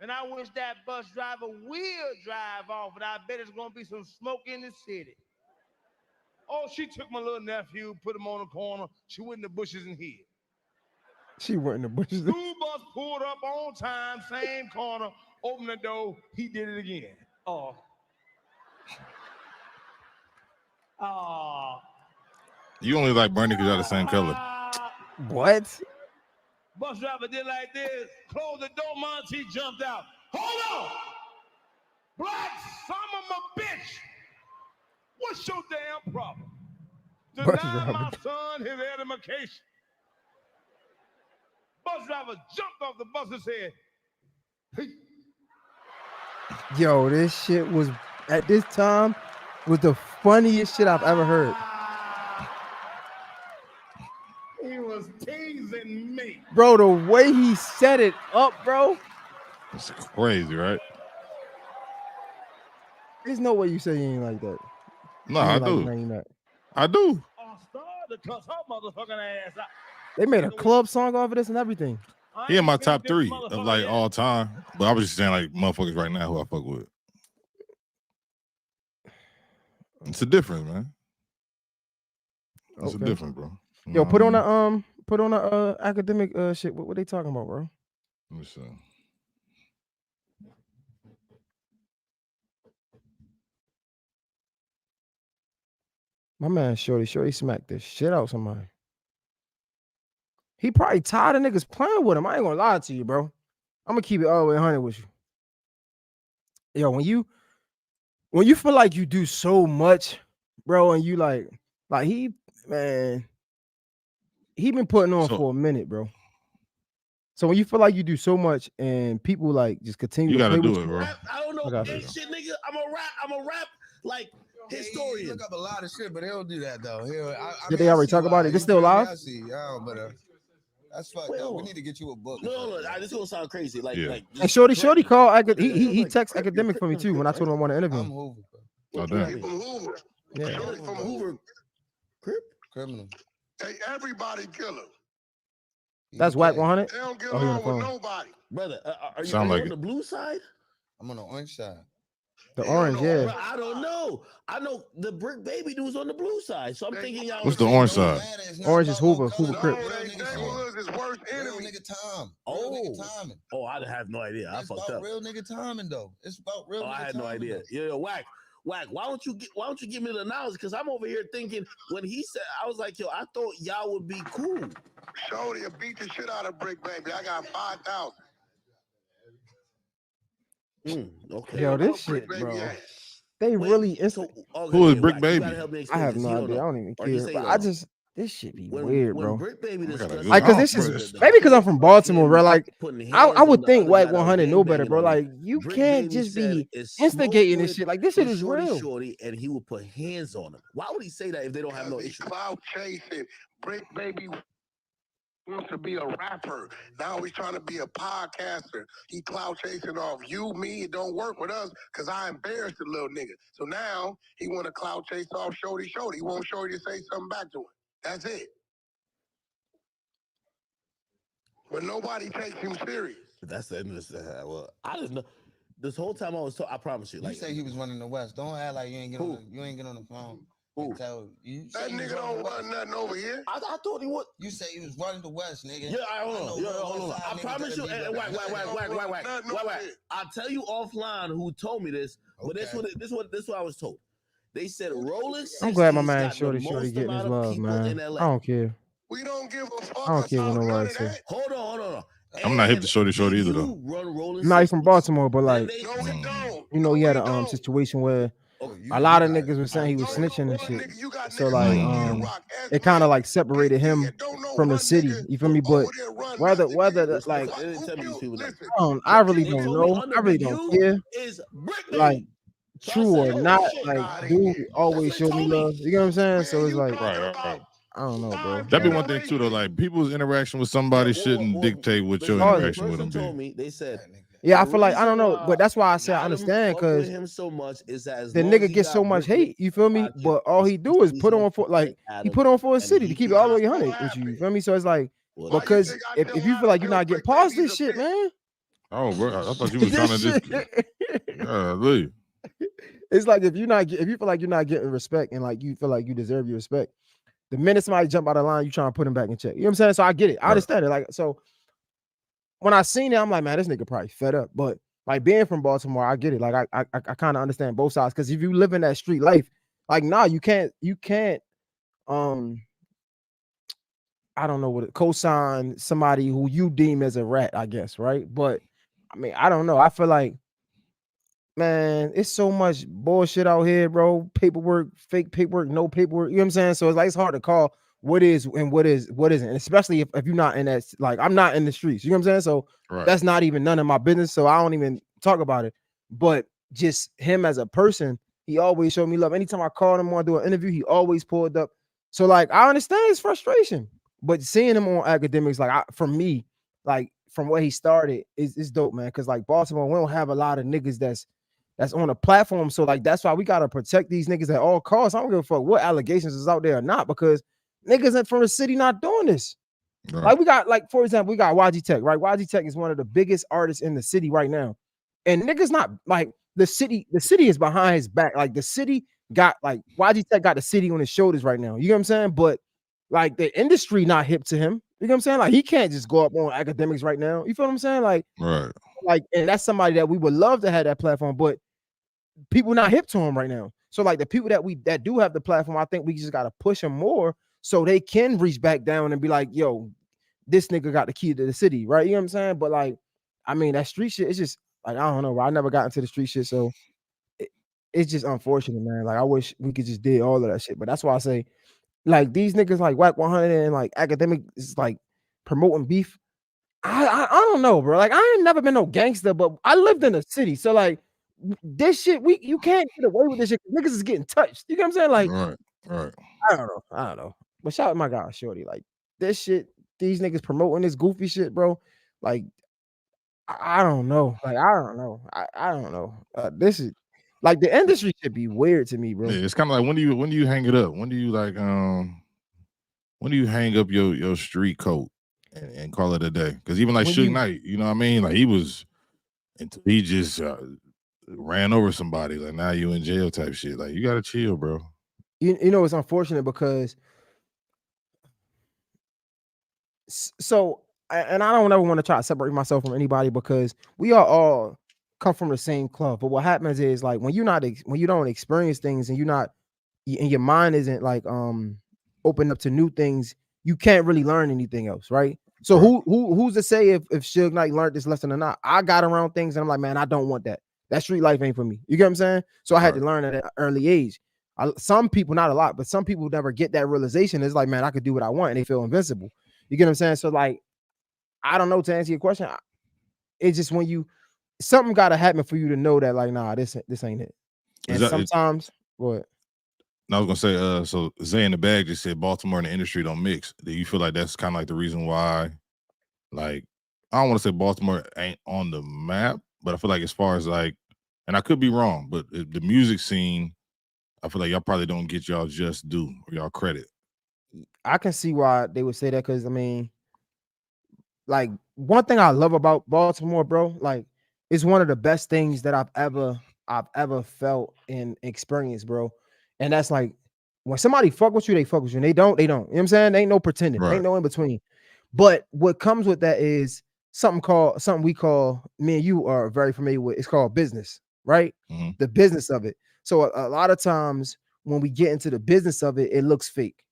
And I wish that bus driver will drive off, and I bet it's gonna be some smoke in the city. Oh, she took my little nephew, put him on the corner. She went in the bushes and hid. She went in the bushes. School bus pulled up on time, same corner, opened the door. He did it again. You only like Bernie because y'all the same color. What? Bus driver did like this, closed the door, Monty jumped out. Hold on! Black son of a bitch! What's your damn problem? Deny my son his education. Bus driver jumped off the bus and said, hey. Yo, this shit was, at this time, was the funniest shit I've ever heard. He was teasing me. Bro, the way he set it up, bro. It's crazy, right? There's no way you say you ain't like that. No, I do. I do. They made a club song off of this and everything. He in my top 3 of like all time. But I was just saying like motherfuckers right now who I fuck with. It's a difference, man. It's a difference, bro. You Yo, put on a academic shit. What they talking about, bro? Let me see. My man Shorty smacked the shit out somebody. He probably tired of niggas playing with him. I ain't gonna lie to you, bro. I'm gonna keep it all the way 100 with you. Yo, when you feel like you do so much, bro, and you like he been putting on for a minute, bro. So when you feel like you do so much and people like just continue to play with you, bro. I don't know shit, nigga. I'm a rap like historian. He look up a lot of shit, but he'll do that though. Did they already talk about it? This still live? I see, but that's fucked up. We need to get you a book. No, this is gonna sound crazy. Like and Shorty called. He text academic for me too when I told him I want to interview him. I'm Hoover. Oh, damn. From Hoover. Yeah. From Hoover. Criminal. Hey, everybody killer. That's whack 100. They don't get along with nobody. Brother, are you like on the blue side? I'm on the orange side. The orange, yeah. Bro, I don't know. I know the Brick Baby dude's on the blue side, so I'm thinking y'all. What's the orange side? Orange is Hoover Crip. Oh, I have no idea. I fucked up. Real nigga timing though. It's about real. I had no idea. Yo, whack. Why don't you give me the knowledge? Because I'm over here thinking when he said, I was like, yo, I thought y'all would be cool. Shorty beat the shit out of Brick Baby. I got 5,000. Okay. Yo, this shit, bro. They really who is Brick Baby? I have no idea. I don't even care. But I just this shit be weird, bro. Brick Baby like, cause this is maybe because I'm from Baltimore, bro. Like, I would think White 100 know better, bro. Like, you can't just be instigating this shit. Like, this shit is real. Shorty, and he would put hands on him. Why would he say that if they don't have no issue? Cloud chasing, Brick Baby wants to be a rapper. Now he's trying to be a podcaster. He clout chasing off you, me. It don't work with us because I embarrassed the little nigga. So now he want to clout chase off Shorty. He wants Shorty to say something back to him. That's it. But nobody takes him serious. That's the end of this. Well, I didn't know. This whole time I was told, I promise you. You say he was running the West. Don't act like you ain't get on the phone. Tell you that nigga don't run nothing over here. I thought he would. You say he was running the West, nigga. Yeah, hold on. I promise you. Wait. I'll tell you offline who told me this, but this what I was told. They said Rolling. I'm glad my man Shorty getting his love, man. I don't care. We don't give a fuck. I don't care what nobody says. Hold on. I'm not hip to Shorty either though. Not from Baltimore, but like, you know, he had a situation where a lot of niggas were saying he was snitching and shit. So like, it kind of like separated him from the city. You feel me? But whether like, I really don't know. I really don't care. Like, true or not, like, dude always showed me love. You know what I'm saying? So it's like, right. I don't know, bro. That'd be one thing too, though. Like people's interaction with somebody shouldn't dictate what your interaction with them be. They said, yeah, I feel like I don't know, but that's why I say I understand because him so much is that the nigga gets so much hate. You feel me? But all he do is put on for his city to keep it all the way 100 with you. You feel me? So it's like because if you feel like you're not getting past this shit, man. Oh, bro, I thought you was trying to just. Leave. It's like if you feel like you're not getting respect and like you feel like you deserve your respect. The minute somebody jump out of line, you trying to put him back in check. You know what I'm saying? So I get it. I understand it. Like, so when I seen it, I'm like, man, this nigga probably fed up. But like being from Baltimore, I get it. Like I kind of understand both sides. Cause if you live in that street life, like, nah, you can't I don't know what co-sign somebody who you deem as a rat, I guess, right? But I mean, I don't know. I feel like, man, it's so much bullshit out here, bro. Paperwork, fake paperwork, no paperwork. You know what I'm saying? So it's like it's hard to call what is and what isn't, and especially if you're not in that. Like I'm not in the streets. You know what I'm saying? So that's not even none of my business. So I don't even talk about it. But just him as a person, he always showed me love. Anytime I called him or do an interview, he always pulled up. So like I understand his frustration, but seeing him on academics, like for me, like from where he started, is dope, man. Because like Baltimore, we don't have a lot of niggas that's on a platform. So like that's why we gotta protect these niggas at all costs. I don't give a fuck what allegations is out there or not, because niggas from the city not doing this. Like we got, like, for example, we got YG Tech, right? YG Tech is one of the biggest artists in the city right now. And niggas not like the city is behind his back. Like the city got like YG Tech got the city on his shoulders right now. You know what I'm saying? But like the industry not hip to him. You know what I'm saying? Like he can't just go up on academics right now. You feel what I'm saying? Like, like, and that's somebody that we would love to have that platform, but people not hip to him right now. So like the people that do have the platform, I think we just gotta push them more so they can reach back down and be like, yo, this nigga got the key to the city, right? You know what I'm saying? But like, I mean, that street shit, it's just like, I don't know, bro. I never got into the street shit, so it's just unfortunate, man. Like I wish we could just did all of that shit, but that's why I say, like, these niggas like Whack 100 and like academic is like promoting beef. I don't know, bro. Like I ain't never been no gangster, but I lived in the city, so like this shit, you can't get away with this shit. Niggas is getting touched. You know what I'm saying? Like, right. I don't know. But shout out my guy, Shorty. Like this shit, these niggas promoting this goofy shit, bro. Like, I don't know. Like, I don't know. I don't know. This is like the industry should be weird to me, bro. Yeah, it's kind of like when do you hang it up? When do you like when do you hang up your street coat and call it a day? Because even like Suge Knight, you know what I mean? Like he just ran over somebody. Like now you in jail type shit. Like you gotta chill, bro. You know, it's unfortunate because so, and I don't ever want to try to separate myself from anybody because we are all come from the same club. But what happens is like when you don't experience things and and your mind isn't like open up to new things, you can't really learn anything else, right? So who's to say if Suge Knight learned this lesson or not? I got around things and I'm like, man, I don't want that. That street life ain't for me. You get what I'm saying? So I had to learn at an early age. Some people, not a lot, but some people never get that realization. It's like, man, I could do what I want and they feel invincible. You get what I'm saying? So like, I don't know, to answer your question. It's just when something got to happen for you to know that like, nah, this ain't it. And sometimes what? I was gonna say, so Zay in the bag just said Baltimore and the industry don't mix. Do you feel like that's kind of like the reason why, like, I don't want to say Baltimore ain't on the map, but I feel like as far as like, and I could be wrong, but the music scene, I feel like y'all probably don't get y'all just due or y'all credit. I can see why they would say that because I mean, like one thing I love about Baltimore, bro, like it's one of the best things that I've ever felt and experienced, bro. And that's like when somebody fuck with you, they fuck with you. And they don't, they don't. You know what I'm saying? Ain't no pretending, Right. ain't no in between. But what comes with that is something we call, me and you are very familiar with. It's called business, right? Mhm. The business of it. So a lot of times when we get into the business of it, it looks fake.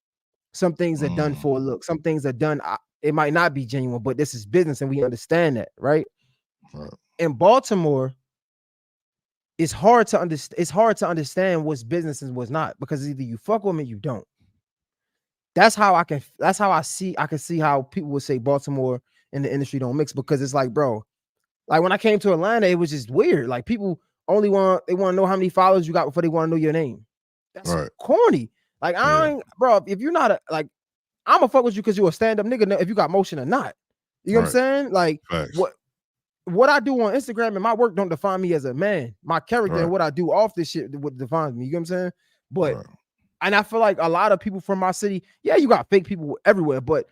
Some things are done for a look. Some things are done. It might not be genuine, but this is business, and we understand that, right? Right. In Baltimore, it's hard to understand. It's hard to understand what's business and what's not because either you fuck with me, or you don't. That's how I can. That's how I see. I can see how people would say Baltimore and the industry don't mix because it's like, bro, like when I came to Atlanta, it was just weird. Like people only want to know how many followers you got before they want to know your name. That's Right. corny. Like I ain't, bro. If you're not like, I'm gonna fuck with you because you're a stand-up nigga. If you got motion or not, you know what I'm saying? Like Facts. what I do on Instagram and my work don't define me as a man. My character and what I do off this shit what defines me. You know what I'm saying? But and I feel like a lot of people from my city, yeah, you got fake people everywhere, but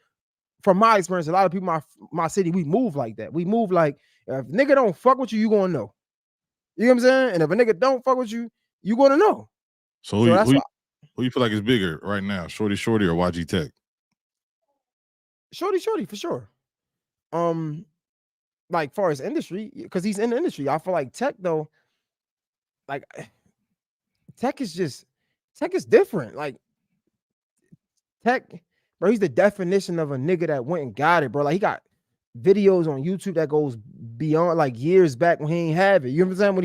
from my experience, a lot of people my city, we move like that. We move like if nigga don't fuck with you, you gonna know. You know what I'm saying? And if a nigga don't fuck with you, you gonna know. So who you feel like is bigger right now, Shorty or YG Tech? Shorty for sure. Like far as industry, because he's in the industry. I feel like Tech though, like Tech is different. Like Tech, bro, he's the definition of a nigga that went and got it, bro. Like he got videos on YouTube that goes beyond like years back when he ain't have it. You know what I'm saying?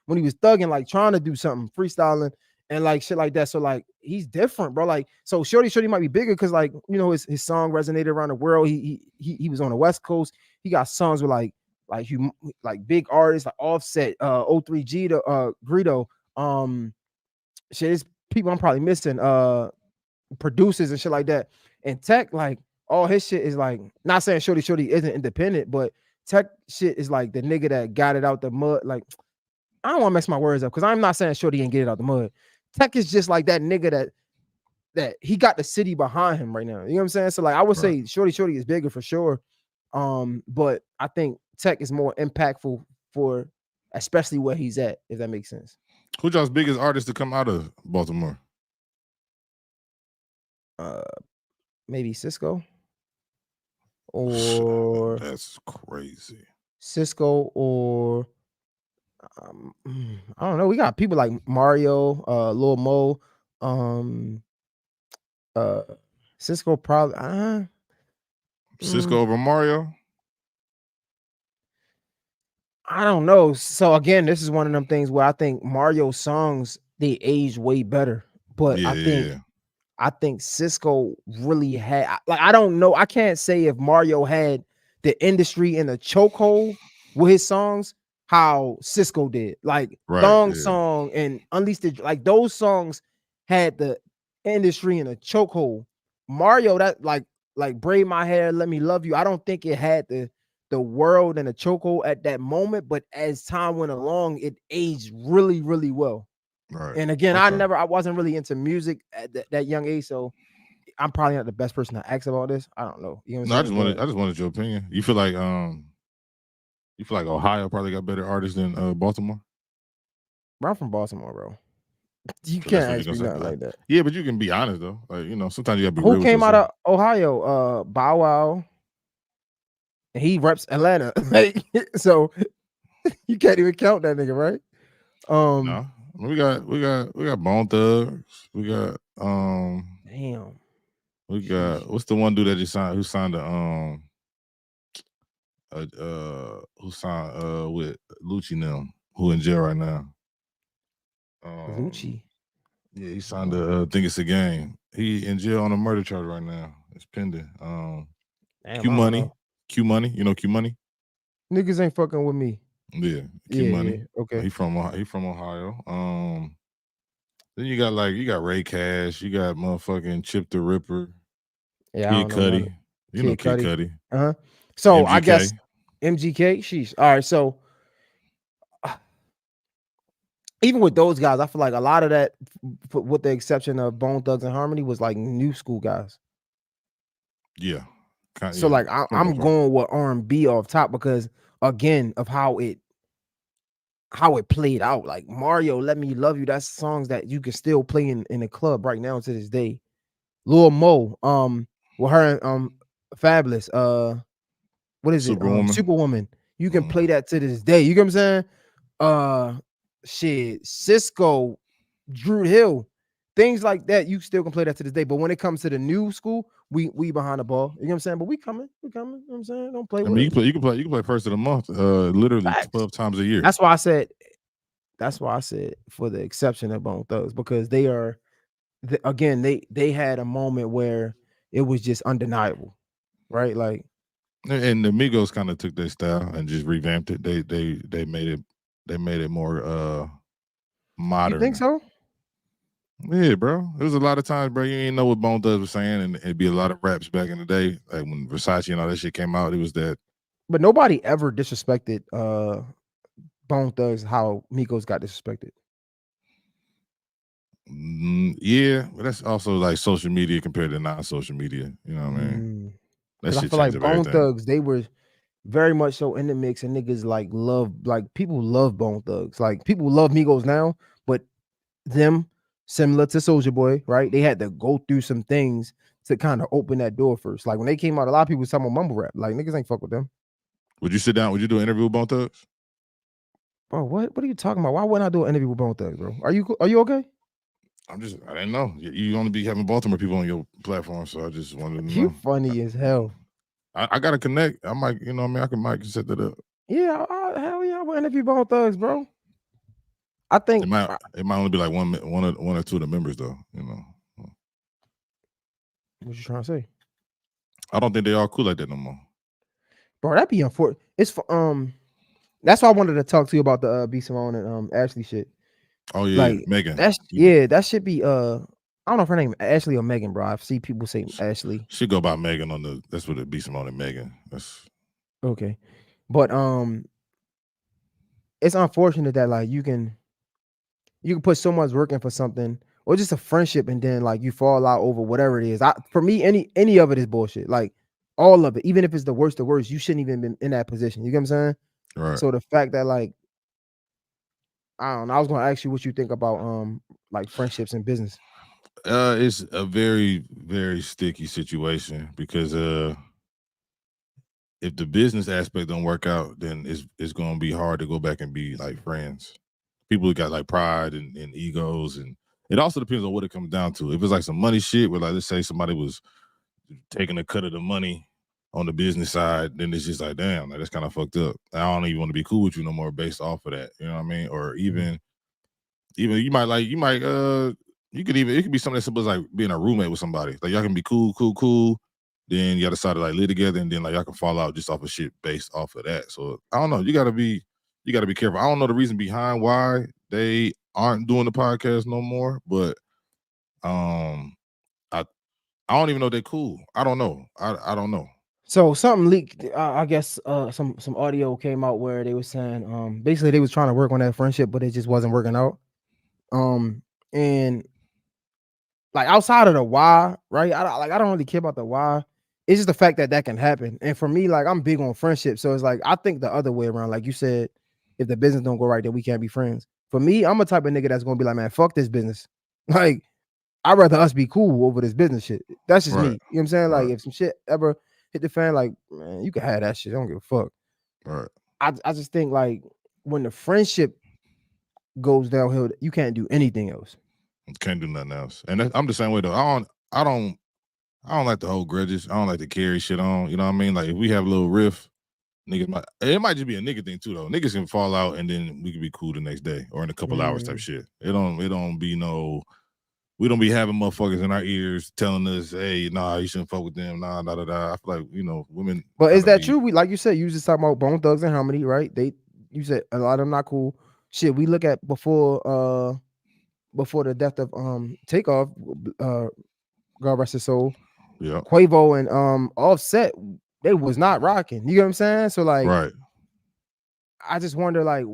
When he was thugging, like trying to do something, freestyling and like shit like that. So like he's different, bro. Like so Shorty might be bigger because like you know his song resonated around the world. He was on the West Coast. He got songs with like big artists like Offset, O3G to Greedo. Shit, it's people I'm probably missing. Producers and shit like that. And Tech, like all his shit is like not saying Shorty isn't independent, but Tech shit is like the nigga that got it out the mud. Like I don't want to mess my words up because I'm not saying Shorty ain't get it out the mud. Tech is just like that nigga that he got the city behind him right now. You know what I'm saying? So like I would say Shorty is bigger for sure. But I think Tech is more impactful for especially where he's at, if that makes sense. Who's y'all's biggest artist to come out of Baltimore? Maybe Cisco. Or that's crazy. Cisco or I don't know. We got people like Mario, Lil Mo, Cisco probably Cisco over Mario. I don't know. So again, this is one of them things where I think Mario's songs they age way better, but I think Cisco really had like I don't know. I can't say if Mario had the industry in a chokehold with his songs, how Cisco did. Like Thong Song and Unleashed, like those songs had the industry in a chokehold. Mario, that like Braid My Hair, Let Me Love You. I don't think it had the world in a chokehold at that moment, but as time went along, it aged really, really well. Right. And again, I wasn't really into music at that young age, so I'm probably not the best person to ask about this. I don't know. You know what I'm saying? I just wanted your opinion. You feel like Ohio probably got better artists than Baltimore? Bro, I'm from Baltimore, bro. You can't ask me nothing like that. Yeah, but you can be honest though. Like, you know, sometimes you gotta be real. Who came out of Ohio? Bow Wow. And he reps Atlanta. So you can't even count that nigga, right? No. We got Bone Thugs. We got damn. We got what's the one dude that just signed who signed with Lucci now, who in jail right now. Lucci. Yeah, he signed I think it's a game. He in jail on a murder charge right now. It's pending. Q Money. You know Q Money? Niggas ain't fucking with me. Yeah, Q Money. Yeah, okay. He from Ohio. Then you got Ray Cash, you got motherfucking Chip the Ripper, Yeah, Kid Cudi. You know Kid Cudi. So I MGK. guess MGK. Sheesh. All right. So even with those guys, I feel like a lot of that, with the exception of Bone Thugs and Harmony, was like new school guys. Yeah. So like I'm going with R&B off top because again of how it played out. Like Mario, Let Me Love You. That's songs that you can still play in a club right now to this day. Lil Mo, with her Fabulous, what is it? Superwoman. You can play that to this day. You get what I'm saying? Shit, Cisco, Drew Hill, things like that. You still can play that to this day. But when it comes to the new school, we behind the ball. You know what I'm saying? But we coming. You know what I'm saying? Don't play with you can play first of the month, literally Facts. 12 times a year. That's why I said for the exception of Bone Thugs, because they are again, they had a moment where it was just undeniable, right? Like, and the Migos kind of took their style and just revamped it. They made it more modern. you think so? Yeah, bro. There was a lot of times, bro, you didn't know what Bone Thugs was saying, and it'd be a lot of raps back in the day. Like when Versace and all that shit came out, it was that. But nobody ever disrespected Bone Thugs how Migos got disrespected. Yeah, but that's also like social media compared to non-social media. You know what I mean? That I shit feel like changed Bone everything. Thugs, they were very much so in the mix, and niggas people love Bone Thugs. Like people love Migos now, but them, similar to Soulja Boy, right? They had to go through some things to kind of open that door first. Like when they came out, a lot of people was talking about mumble rap. Like niggas ain't fuck with them. Would you sit down? Would you do an interview with Bone Thugs? Bro, what are you talking about? Why wouldn't I do an interview with Bone Thugs, bro? Are you okay? I didn't know. You only be having Baltimore people on your platform, so I just wanted to know. You funny as hell. I gotta connect. I might, you know what I mean? I might set that up. Yeah, hell yeah, I will interview Bone Thugs, bro. I think it might only be like one or two of the members though, you know. What you trying to say? I don't think they all cool like that no more. Bro, that'd be unfortunate. It's for that's why I wanted to talk to you about the B Simone and Ashley shit. Oh yeah, like, Megan. That should be I don't know if her name Ashley or Megan, bro. I've seen people say Ashley. She go by Megan on the. That's what it be Simone and Megan. That's okay, but it's unfortunate that like you can put so much work in for something or just a friendship and then like you fall out over whatever it is. For me, any of it is bullshit. Like all of it, even if it's the worst, you shouldn't even been in that position. You get what I'm saying? Right. So the fact that like I don't know, I was gonna ask you what you think about like friendships and business. It's a very, very sticky situation because if the business aspect don't work out, then it's gonna be hard to go back and be like friends. People got like pride and egos, and it also depends on what it comes down to. If it's like some money shit, where like let's say somebody was taking a cut of the money on the business side, then it's just like damn, like, that's kind of fucked up. I don't even want to be cool with you no more based off of that. You know what I mean? Or even it could be something as simple as like being a roommate with somebody. Like y'all can be cool. Then y'all decide to like live together, and then like y'all can fall out just off of shit based off of that. So I don't know. You gotta be careful. I don't know the reason behind why they aren't doing the podcast no more, but I don't even know they're cool. I don't know. I don't know. So something leaked. I guess some audio came out where they were saying basically they was trying to work on that friendship, but it just wasn't working out. And like outside of the why, right? I don't really care about the why. It's just the fact that can happen. And for me, like I'm big on friendship, so it's like I think the other way around. Like you said, if the business don't go right, then we can't be friends. For me, I'm a type of nigga that's gonna be like, man, fuck this business. Like I'd rather us be cool over this business shit. That's just me. You know what I'm saying? Like if some shit ever hit the fan, like man, you can have that shit. I don't give a fuck. Right. I just think like when the friendship goes downhill, you can't do anything else. Can't do nothing else. And I'm the same way though. I don't like to hold grudges. I don't like to carry shit on. You know what I mean? Like if we have a little riff, niggas it might just be a nigga thing too though. Niggas can fall out and then we can be cool the next day or in a couple hours type shit. It don't be no. We don't be having motherfuckers in our ears telling us, "Hey, nah, you shouldn't fuck with them." Nah, da da da. I feel like women. But is that true? We like you said, you just talking about Bone Thugs and Harmony, right? You said a lot of them not cool. Shit, we look at before before the death of Takeoff, God rest his soul. Yeah. Quavo and Offset, they was not rocking. You know what I'm saying? So like, right. I just wonder, like,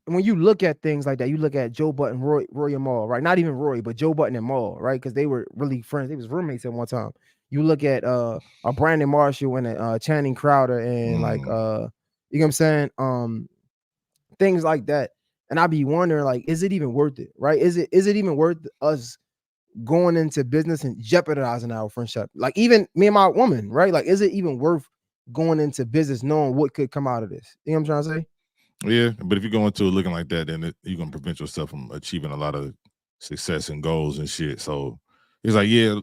when you look at things like that, you look at Joe Budden, Roy and Maul, right? Not even Roy, but Joe Budden and Maul, right? Because they were really friends. They was roommates at one time. You look at a Brandon Marshall and a Channing Crowder and like you know what I'm saying? Things like that. And I be wondering, like, is it even worth it? Right? Is it even worth us going into business and jeopardizing our friendship? Like, even me and my woman, right? Like, is it even worth going into business knowing what could come out of this? You know what I'm trying to say? Yeah, but if you go into it looking like that, then you're gonna prevent yourself from achieving a lot of success and goals and shit. So it's like, yeah,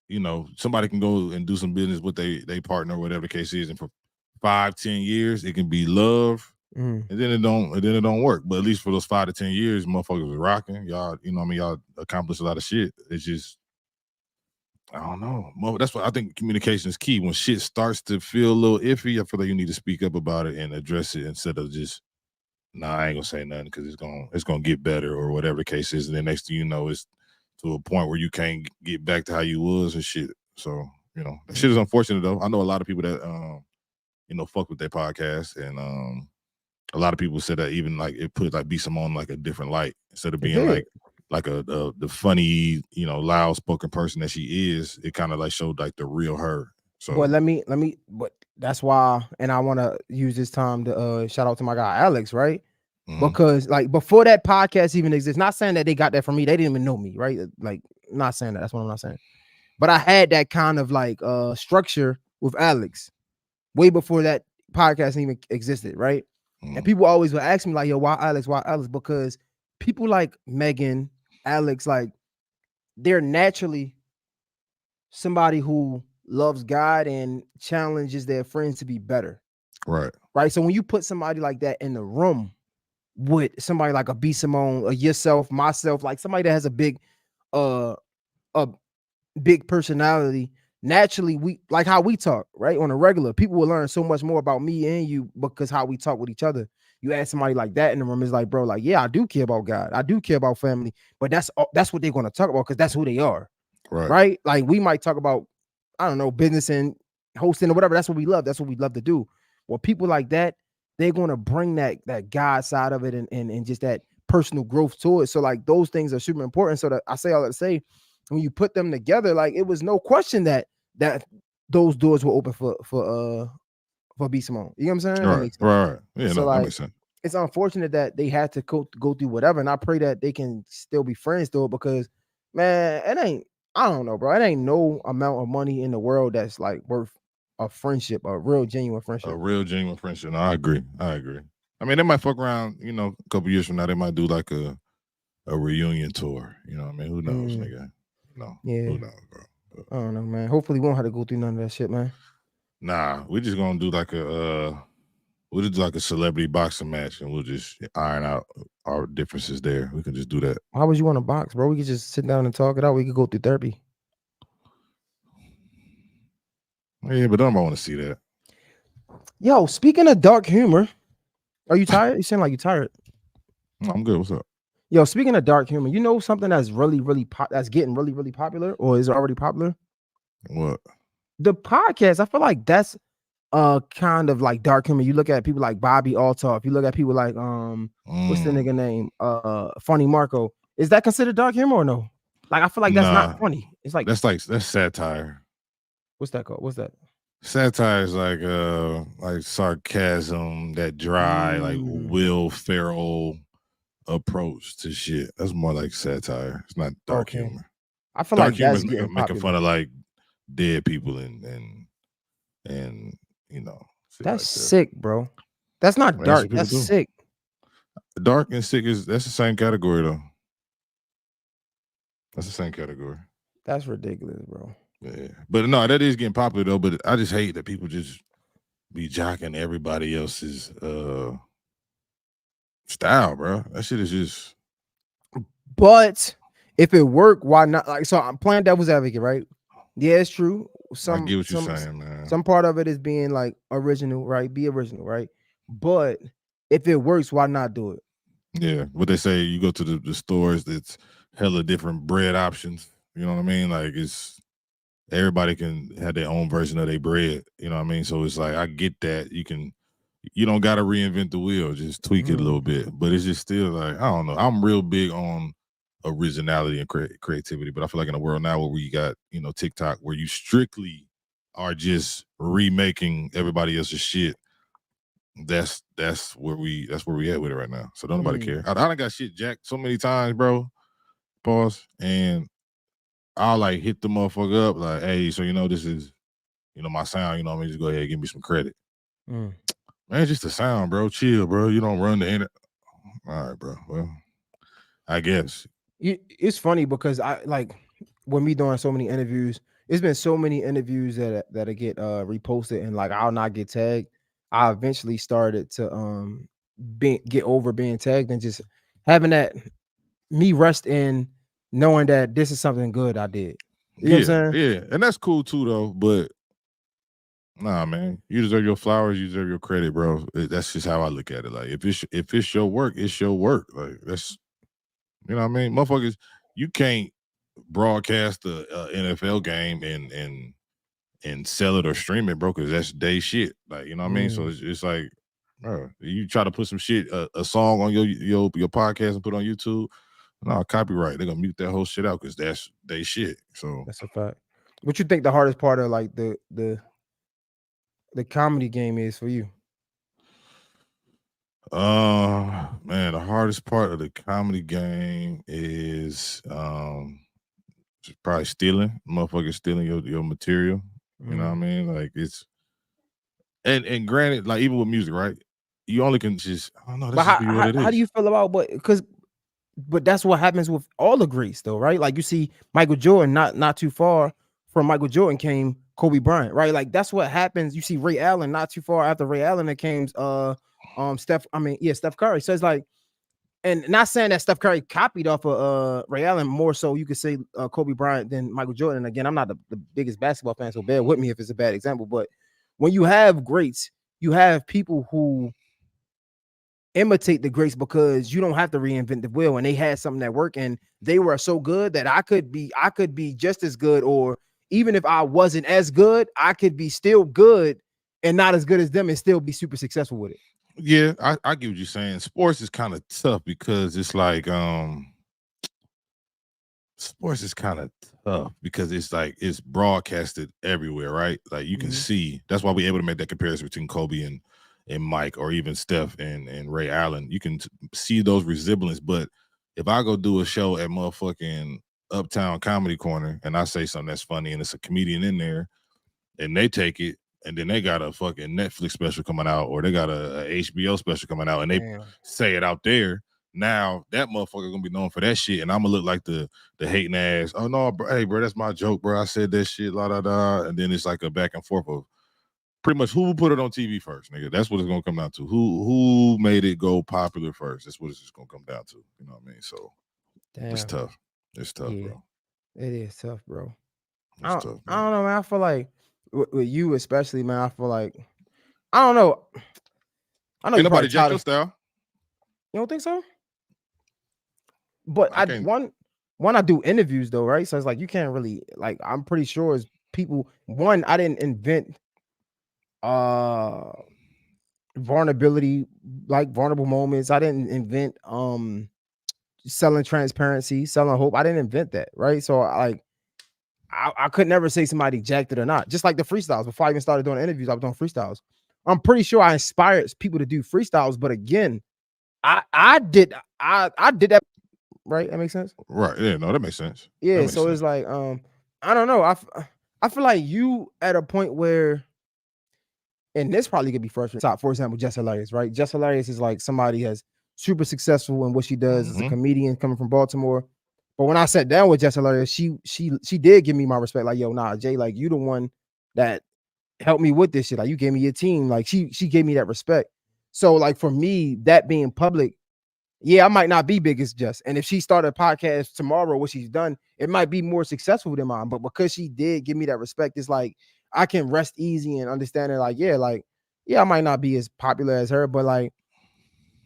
you know, somebody can go and do some business with they partner, whatever the case is, and for 5-10 years it can be love, and then it don't work. But at least for those 5 to 10 years, motherfuckers was rocking. Y'all, you know what I mean, y'all accomplished a lot of shit. It's just, I don't know. That's why I think communication is key. When shit starts to feel a little iffy, I feel like you need to speak up about it and address it instead of just, nah, I ain't gonna say nothing because it's gonna get better or whatever the case is. And then next thing you know, it's to a point where you can't get back to how you was and shit. So, you know, that shit is unfortunate though. I know a lot of people that you know, fuck with their podcast, and a lot of people said that even like it put like B Simone like a different light instead of being like the funny, you know, loud spoken person that she is. It kind of like showed like the real her. So, but but that's why, and I want to use this time to shout out to my guy Alex, right? Because like before that podcast even exists, not saying that they got that from me, they didn't even know me, right? Like, not saying that. That's what I'm not saying. But I had that kind of like structure with Alex way before that podcast even existed, right? And people always would ask me like, yo, why Alex? Why Alex? Because people like Megan, Alex, like, they're naturally somebody who loves God and challenges their friends to be better. Right. Right. So when you put somebody like that in the room with somebody like a B Simone or yourself, myself, like somebody that has a big personality, naturally we like how we talk, right? On a regular, people will learn so much more about me and you because how we talk with each other. You ask somebody like that in the room, is like, bro, like, yeah, I do care about God, I do care about family, but that's what they're going to talk about because that's who they are. Right. Like, we might talk about, I don't know, business and hosting or whatever. That's what we love. That's what we love to do. Well, people like that, they're going to bring that God side of it and just that personal growth to it. So like those things are super important. So that I say all that to say, when you put them together, like, it was no question that those doors were open for B Simone. You know what I'm saying? Right. Yeah, so no, like, that makes sense. It's unfortunate that they had to go through whatever, and I pray that they can still be friends though, because man, I don't know, bro. It ain't no amount of money in the world that's like worth a friendship, a real genuine friendship. A real genuine friendship. No, I agree. I mean, they might fuck around, you know, a couple years from now. They might do like a reunion tour. You know what I mean? Who knows, nigga? No. Yeah. Who knows, bro? I don't know, man. Hopefully we won't have to go through none of that shit, man. Nah, we're just gonna do like we'll just do like a celebrity boxing match, and we'll just iron out our differences there. We can just do that. Why would you want to box, bro? We could just sit down and talk it out. We could go through therapy. Yeah, but nobody want to see that. Yo, speaking of dark humor, are you tired? You sound like you're tired. No, I'm good. What's up? Yo, speaking of dark humor, you know something that's really, that's getting really, really popular, or is it already popular? What? The podcast. I feel like that's kind of like dark humor. You look at people like Bobby Altoff. You look at people like what's the nigga name? Funny Marco. Is that considered dark humor or no? Like, I feel like that's not funny. It's like that's satire. What's that called? What's that? Satire is like sarcasm, that dry, like Will Ferrell approach to shit. That's more like satire. It's not dark humor. I feel dark like that's humor getting making popular. fun of like dead people and you know. That's sick, bro. That's not dark. That's sick. Dark and sick that's the same category though. That's the same category. That's ridiculous, bro. Yeah, but no, that is getting popular though. But I just hate that people just be jocking everybody else's style, bro. That shit is just. But if it worked, why not? Like, so I'm playing devil's advocate, right? Yeah, it's true. I get what you're saying, man. Some part of it is being like original, right? Be original, right? But if it works, why not do it? Yeah, what they say, you go to the stores, it's hella different bread options. You know what I mean? Like it's everybody can have their own version of their bread. You know what I mean? So it's like I get that you don't got to reinvent the wheel, just tweak it a little bit. But it's just still like I don't know. I'm real big on originality and creativity, but I feel like in a world now where we got TikTok, where you strictly are just remaking everybody else's shit. That's where we at with it right now. So don't nobody care. I done got shit jacked so many times, bro. Pause. And I'll like hit the motherfucker up like, hey, so this is my sound. I mean, just go ahead and give me some credit. Man, just the sound, bro. Chill, bro. You don't run the internet. All right, bro. Well, I guess it's funny because I like when me doing so many interviews. It's been so many interviews that get reposted and like I'll not get tagged. I eventually started to get over being tagged and just having that me rest in knowing that this is something good I did. You know what I'm saying? Yeah, and that's cool too, though. But nah, man, you deserve your flowers. You deserve your credit, bro. That's just how I look at it. Like if it's your work, it's your work. Like that's what I mean, motherfuckers. You can't broadcast the NFL game and sell it or stream it, bro, because that's day shit. Like what I mean. So it's like, bro, you try to put some shit, a song on your podcast and put it on YouTube. No, copyright. They're gonna mute that whole shit out because that's they shit. So that's a fact. What you think the hardest part of like the comedy game is for you? Man, the hardest part of the comedy game is probably stealing. Motherfuckers stealing your material. You know what I mean? Like it's and granted, like even with music, right? You only can just I don't know. That's just be what it is. How do you feel about but that's what happens with all the greats though, right? Like you see Michael Jordan, not too far from Michael Jordan came Kobe Bryant, right? Like that's what happens. You see Ray Allen, not too far after Ray Allen, it came Steph Curry. So it's like, and not saying that Steph Curry copied off of Ray Allen, more so you could say Kobe Bryant than Michael Jordan. Again, I'm not the biggest basketball fan, so bear with me if it's a bad example. But when you have greats, you have people who imitate the greats because you don't have to reinvent the wheel, and they had something that worked, and they were so good that I could be just as good, or even if I wasn't as good, I could be still good and not as good as them and still be super successful with it. Yeah, I get what you're saying. Sports is kind of tough because it's like sports is kind of tough because it's like it's broadcasted everywhere, right? Like you can see. That's why we're able to make that comparison between Kobe and Mike, or even Steph and Ray Allen. You can see those resemblance. But if I go do a show at motherfucking Uptown Comedy Corner and I say something that's funny and it's a comedian in there and they take it and then they got a fucking Netflix special coming out or they got a HBO special coming out and they say it out there, now that motherfucker gonna be known for that shit, and I'm gonna look like the hating ass. Oh no, bro, hey bro, that's my joke, bro. I said that shit, la da da, and then it's like a back and forth of pretty much who put it on TV first, nigga. That's what it's gonna come down to. Who made it go popular first? That's what it's just gonna come down to. You know what I mean? So it's tough. It's tough, bro. It is tough, bro. It's tough, I don't know, man. I feel like with you especially, man. I feel like I don't know. I know ain't you nobody jacked your style. You don't think so? But I do interviews though, right? So it's like you can't really like. I'm pretty sure it's people. One, I didn't invent vulnerability, like vulnerable moments. I didn't invent selling transparency, selling hope. I didn't invent that, right? So I could never say somebody jacked it or not. Just like the freestyles. Before I even started doing interviews, I was doing freestyles. I'm pretty sure I inspired people to do freestyles, but again, I did that, right? That makes sense? Right. Yeah, no, that makes sense. Yeah, so it's like I don't know. I feel like you at a point where, and this probably could be frustrating. For example, Jess Hilarious, right? Jess Hilarious is like somebody that's super successful in what she does as a comedian coming from Baltimore. But when I sat down with Jess Hilarious, she did give me my respect. Like, yo, nah, Jay, like you the one that helped me with this shit. Like you gave me your team. Like she gave me that respect. So like for me, that being public, yeah, I might not be big as Jess. And if she started a podcast tomorrow, what she's done, it might be more successful than mine. But because she did give me that respect, it's like I can rest easy and understand it. Like, yeah, I might not be as popular as her, but like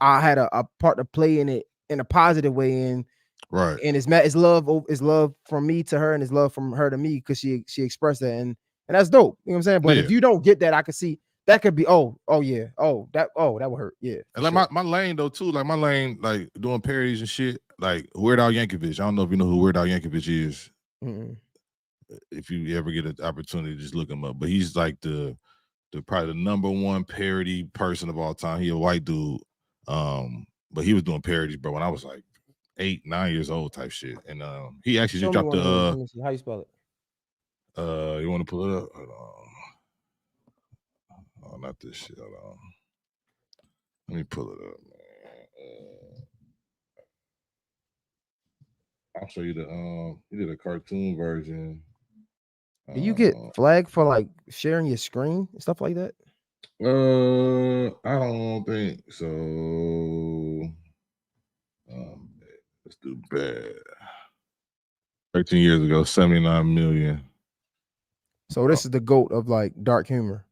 I had a part to play in it in a positive way, and it's love from me to her, and it's love from her to me because she expressed that, and that's dope. You know what I'm saying? But if you don't get that, I could see that could be that would hurt. Yeah. And like my lane though too, like my lane, like doing parodies and shit, like Weird Al Yankovic. I don't know if you know who Weird Al Yankovic is. Mm-mm. If you ever get an opportunity, just look him up. But he's like the probably the number one parody person of all time. He a white dude, but he was doing parodies, bro, when I was like 8, 9 years old type shit. And he actually just dropped Let me see. How you spell it? You want to pull it up? Hold on. Oh, not this shit. Hold on. Let me pull it up, man. I'll show you he did a cartoon version. Do you get flagged for like sharing your screen and stuff like that? I don't think so. Let's do bad. 13 years ago, 79 million. So this is the GOAT of like dark humor.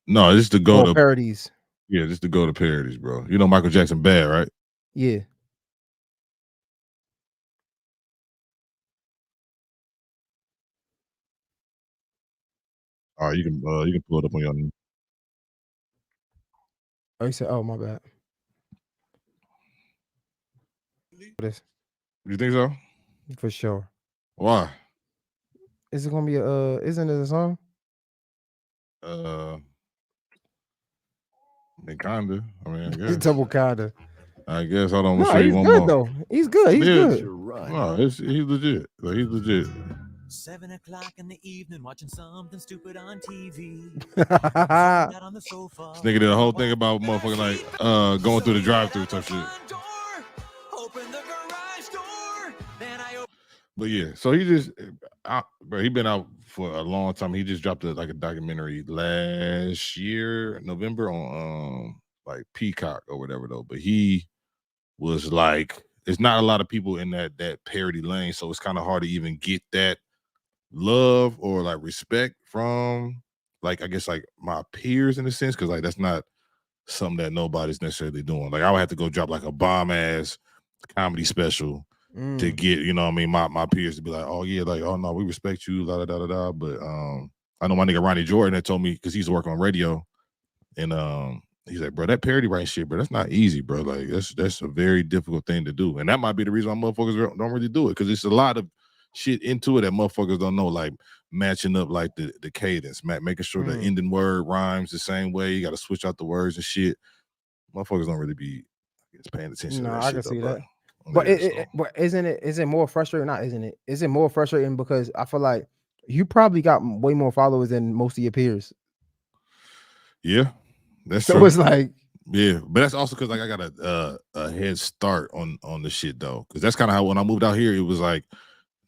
No, this is the GOAT of parodies. Yeah, this is the GOAT of parodies, bro. You know Michael Jackson bad, right? Yeah. All right, you can pull it up on your. Oh, you said, oh my bad. You think so? For sure. Why? Is it gonna be isn't it a song? Kinda. I mean, I guess. Double kinda. I guess. Hold on, I'm gonna No, show you he's one good more. though. He's good. He's good. No, he's legit. Like, he's legit. 7 o'clock in the evening, watching something stupid on TV. This nigga did a whole thing about motherfucking like going through the drive-through type shit. But yeah, so he just, bro, he been out for a long time. He just dropped a documentary last year, November, on like Peacock or whatever though. But he was like, there's not a lot of people in that parody lane, so it's kind of hard to even get that love or like respect from like, I guess, like my peers in a sense, because like that's not something that nobody's necessarily doing. Like I would have to go drop like a bomb ass comedy special to get, you know what I mean, my peers to be like, oh yeah, like, oh no, we respect you, da da da da. But I know my nigga Ronnie Jordan that told me, because he's working on radio, and he's like, bro, that parody writing shit, bro, that's not easy, bro. Like that's a very difficult thing to do, and that might be the reason why motherfuckers don't really do it, because it's a lot of shit into it that motherfuckers don't know, like matching up like the cadence, making sure the ending word rhymes the same way. You got to switch out the words and shit. Motherfuckers don't really be, I guess, paying attention to that I shit. can see though, that. But but is it more frustrating? Not, isn't it? Is it more frustrating because I feel like you probably got way more followers than most of your peers. Yeah, that's so true. It's like, yeah, but that's also because like I got a head start on the shit though, because that's kind of how when I moved out here, it was like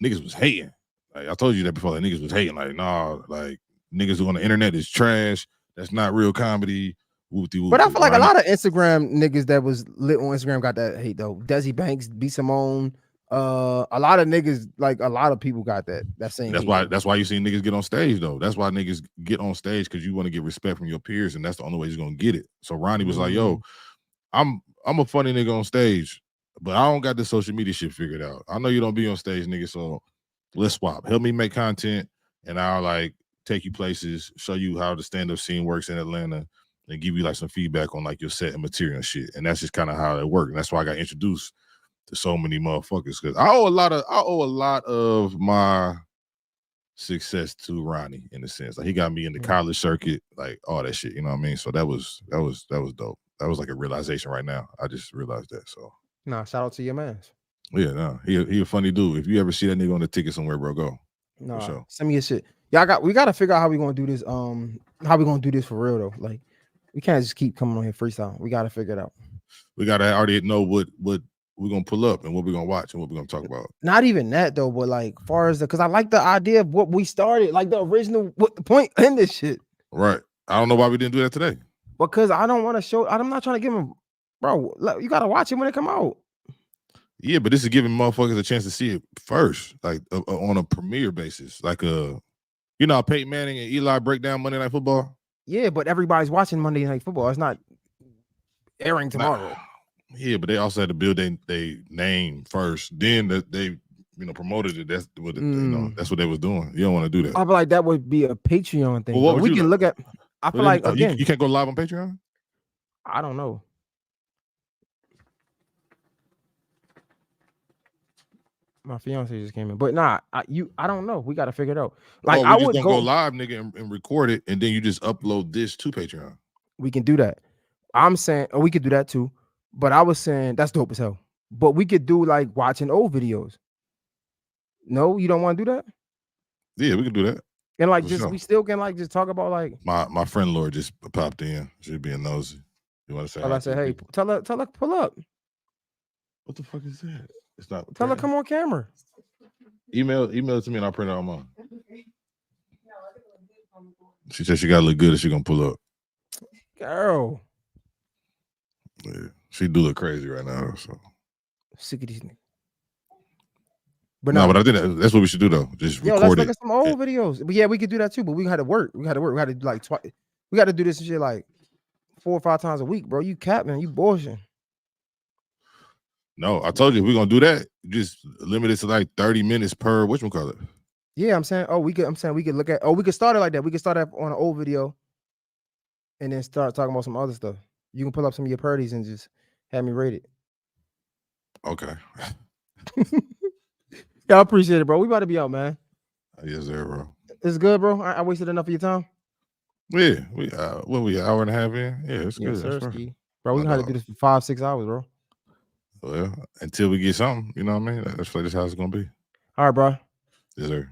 niggas was hating. Like I told you that before, like niggas was hating. Like nah, like niggas who on the internet is trash. That's not real comedy. But I feel like a lot of Instagram niggas that was lit on Instagram got that hate though. Desi Banks, B Simone, a lot of niggas, like a lot of people got that same. That's why you see niggas get on stage though. That's why niggas get on stage, because you want to get respect from your peers, and that's the only way you're gonna get it. So Ronnie was like, "Yo, I'm a funny nigga on stage, but I don't got this social media shit figured out. I know you don't be on stage, nigga. So let's swap. Help me make content, and I'll like take you places, show you how the stand-up scene works in Atlanta, and give you like some feedback on like your set and material and shit." And that's just kind of how it worked. And that's why I got introduced to so many motherfuckers, because I owe a lot of my success to Ronnie in a sense. Like he got me in the college circuit, like all that shit. You know what I mean? So that was dope. That was like a realization right now. I just realized that. So nah, shout out to your man. Yeah, no, he a funny dude. If you ever see that nigga on the ticket somewhere, bro, go. Nah, for sure. send me your shit. We gotta figure out how we gonna do this. How we gonna do this for real though? Like we can't just keep coming on here freestyle. We gotta figure it out. We gotta already know what we're gonna pull up and what we're gonna watch and what we're gonna talk about. Not even that though, but like far as because I like the idea of what we started, like the original, what the point in this shit. Right. I don't know why we didn't do that today. Because I don't want to show. I'm not trying to give him, bro. You gotta watch it when it come out. Yeah, but this is giving motherfuckers a chance to see it first, like on a premiere basis, like you know, Peyton Manning and Eli break down Monday Night Football. Yeah, but everybody's watching Monday Night Football. It's not airing tomorrow. Yeah, but they also had to build their name first. Then they promoted it. That's what that's what they was doing. You don't want to do that. I feel like that would be a Patreon thing. Well, what would we you can look at. I feel like again, you can't go live on Patreon. I don't know. My fiance just came in, but nah, I don't know. We got to figure it out. Like we I just would don't go live, nigga, and record it, and then you just upload this to Patreon. We can do that. I'm saying, we could do that too. But I was saying that's dope as hell. But we could do like watching old videos. No, you don't want to do that? Yeah, we could do that. And like we still can like just talk about like my friend Lord just popped in. She's being nosy. You want to say? I said, hey, tell her pull up. What the fuck is that? It's not. Tell her come on camera. Email it to me and I'll print it out mine. She said she got to look good if she gonna pull up. Girl. Yeah, she do look crazy right now. So sick of these niggas. But I think that's what we should do though. Just record let's it. look at some old videos. But yeah, we could do that too. But we had to work. We had to do like twice. We got to do this shit like 4 or 5 times a week, bro. You cap, man. You bullshit. No, I told you we're gonna do that. Just limit it to like 30 minutes per whatchamacallit. Yeah, I'm saying we could look at we could start it like that. We could start it on an old video and then start talking about some other stuff. You can pull up some of your parties and just have me rate it. Okay. Yeah, I appreciate it, bro. We about to be out, man. Yes, sir, bro. It's good, bro. I wasted enough of your time. Yeah, we an hour and a half in? Yeah, it's good. Sir, bro, we gonna have to do this for 5-6 hours, bro. Well, until we get something, you know what I mean? That's how it's gonna be. All right, bro. Yes, sir.